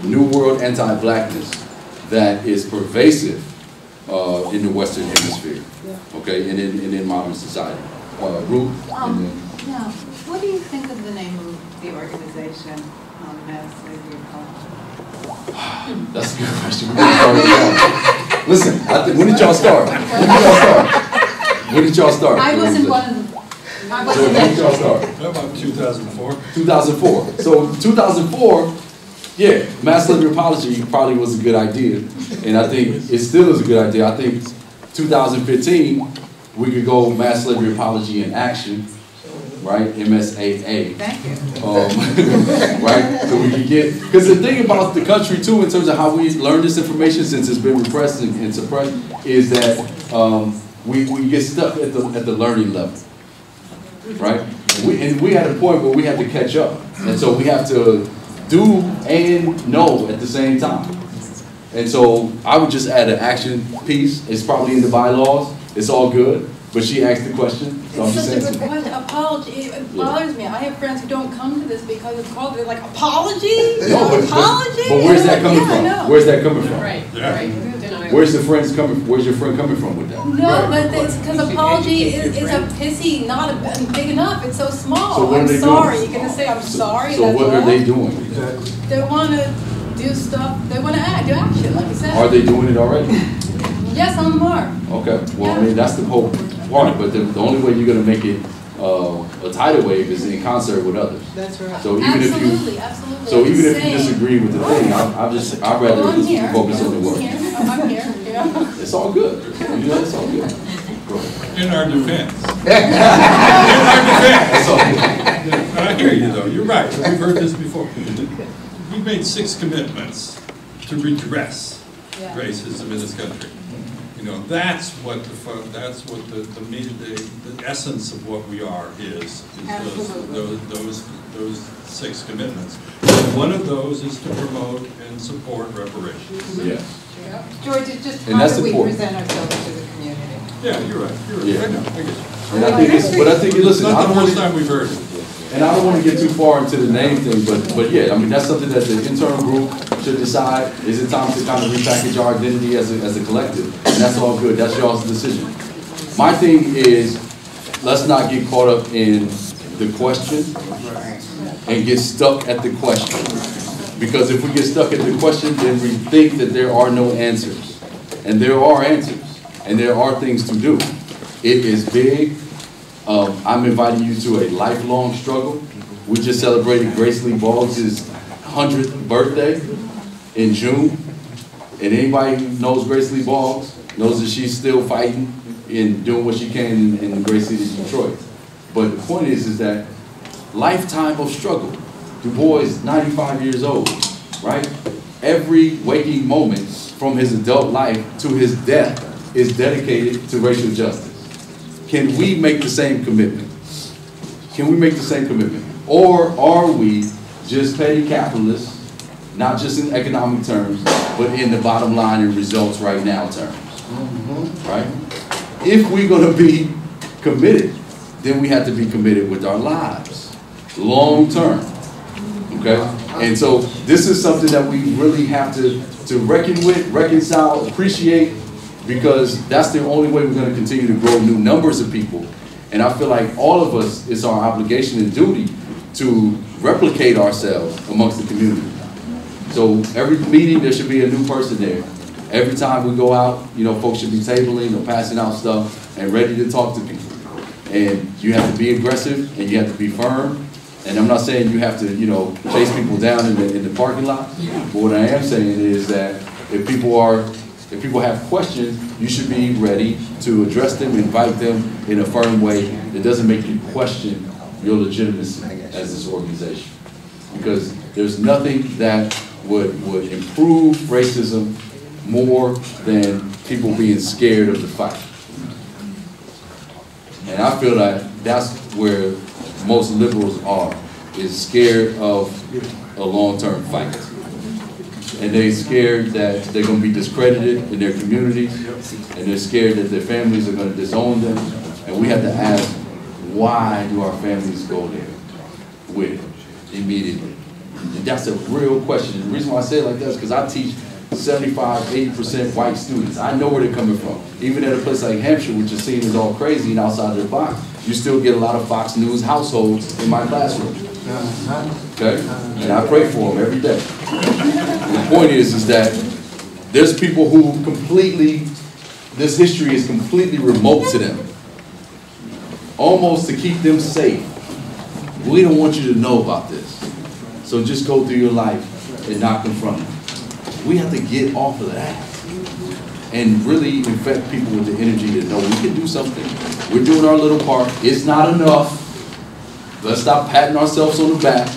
New World anti-blackness that is pervasive in the Western Hemisphere, okay, and in modern society. Ruth? Yeah. What do you think of the name of the organization, Mass Slavery Apology? That's a good question. Listen, when did y'all start? When did y'all start? I wasn't one of them. So when did y'all start? About 2004. 2004. So 2004, yeah, Mass Slavery Apology probably was a good idea. And I think it still is a good idea. I think 2015, we could go Mass Slavery Apology in Action, right? MSAA. Thank you. Right? So we can get, because the thing about the country too, in terms of how we learn this information since it's been repressed and suppressed, is that we get stuck at the learning level, right? And we had a point where we had to catch up. And so we have to do and know at the same time. And so I would just add an action piece. It's probably in the bylaws. It's all good. But she asked the question. So I'm just It's such a saying. good question. Apology. It bothers me. I have friends who don't come to this because it's called. They're like, apology? No, Apology? but where's that coming Yeah, I know. from? Where's that coming from? Right, right. Where's the friends coming? Where's your friend coming from with that? No, but it's because apology is a pissy, not big enough. It's so small. So what are I'm they sorry. doing? You're gonna say I'm sorry. So that's what are all? they doing? They want to do stuff. They want to do action, like you said. Are they doing it already? Yes, some of them are. Okay. Well, I mean, that's the whole part. But the only way you're going to make it a tidal wave is in concert with others. That's right. So even Absolutely. if you disagree with the thing, I'd rather Well, I'm just here. focus on the work. I'm here. Yeah. It's all good. You know, it's all good. In our defense. It's all good. I hear you though, you're right, we've heard this before. We made 6 commitments to redress racism in this country. You know, that's what the essence of what we are is those 6 commitments. And one of those is to promote and support reparations. Yes. George, it's just And how that's do we important. present ourselves to the community? Yeah, you're right. Yeah. I know, I get you. And I think listen, It's I not don't the want first time we've heard it. And I don't want to get too far into the name thing, but yeah, I mean, that's something that the internal group should decide. Is it time to kind of repackage our identity as a collective? And that's all good. That's y'all's decision. My thing is, let's not get caught up in the question and get stuck at the question. Because if we get stuck at the question, then we think that there are no answers. And there are answers. And there are things to do. It is big. I'm inviting you to a lifelong struggle. We just celebrated Grace Lee Boggs' 100th birthday in June. And anybody who knows Grace Lee Boggs knows that she's still fighting and doing what she can in the great city of Detroit. But the point is that lifetime of struggle. Du Bois is 95 years old, right? Every waking moment from his adult life to his death is dedicated to racial justice. Can we make the same commitment? Can we make the same commitment? Or are we just petty capitalists, not just in economic terms, but in the bottom line and results right now terms, right? If we're gonna be committed, then we have to be committed with our lives, long term, okay? And so this is something that we really have to reckon with, reconcile, appreciate, because that's the only way we're gonna continue to grow new numbers of people. And I feel like all of us, it's our obligation and duty to replicate ourselves amongst the community. So every meeting, there should be a new person there. Every time we go out, you know, folks should be tabling or passing out stuff and ready to talk to people. And you have to be aggressive and you have to be firm. And I'm not saying you have to, you know, chase people down in the parking lot. But what I am saying is that if people have questions, you should be ready to address them, invite them in a firm way that doesn't make you question your legitimacy as this organization. Because there's nothing that would improve racism more than people being scared of the fight. And I feel like that's where most liberals are, is scared of a long-term fight. And they're scared that they're going to be discredited in their communities, and they're scared that their families are going to disown them. And we have to ask, why do our families go there with immediately? And that's a real question. The reason why I say it like that is because I teach 75, 80% white students. I know where they're coming from. Even at a place like Hampshire, which is seen as all crazy and outside of the box, you still get a lot of Fox News households in my classroom. Okay? And I pray for them every day. The point is that there's people who this history is completely remote to them. Almost to keep them safe. We don't want you to know about this. So just go through your life and not confront it. We have to get off of that and really infect people with the energy to know we can do something. We're doing our little part. It's not enough. Let's stop patting ourselves on the back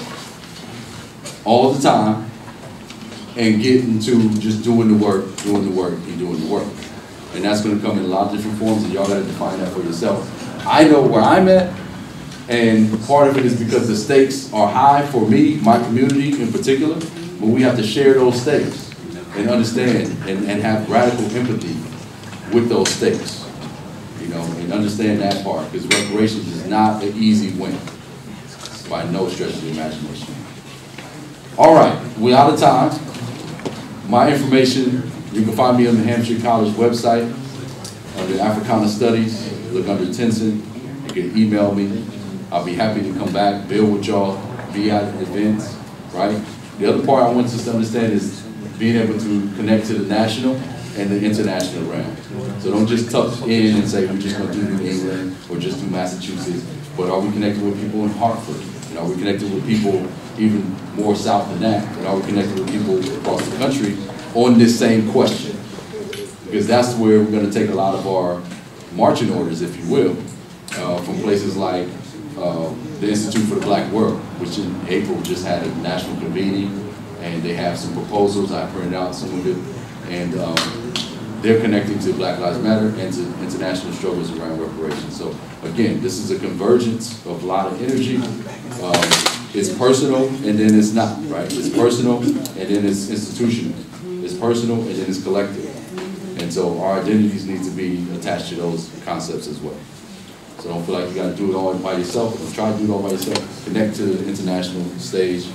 all the time and get into just doing the work, and doing the work. And that's going to come in a lot of different forms, and y'all got to define that for yourself. I know where I'm at, and part of it is because the stakes are high for me, my community in particular, but we have to share those stakes and understand and have radical empathy with those stakes, you know, and understand that part, because reparations is not an easy win by no stretch of the imagination. All right, we're out of time. My information, you can find me on the Hampshire College website under Africana Studies. Look under Tinson. You can email me. I'll be happy to come back, build with y'all, be at events, right? The other part I want us to understand is being able to connect to the national and the international realm. So don't just tuck in and say we're just going to do New England or just do Massachusetts, but are we connected with people in Hartford? And are we connected with people even more south than that? And are we connected with people across the country on this same question? Because that's where we're going to take a lot of our marching orders, if you will, from places like the Institute for the Black World, which in April just had a national convening, and they have some proposals. I printed out some of it, and they're connecting to Black Lives Matter and to international struggles around reparations. So again, this is a convergence of a lot of energy. It's personal, and then it's not, right? It's personal, and then it's institutional. It's personal, and then it's collective. And so our identities need to be attached to those concepts as well. So don't feel like you got to do it all by yourself. Don't try to do it all by yourself. Connect to the international stage,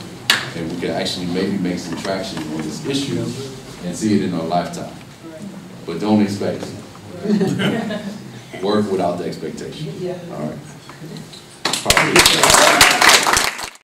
and we can actually maybe make some traction on this issue and see it in our lifetime. But don't expect it. Work without the expectation. All right.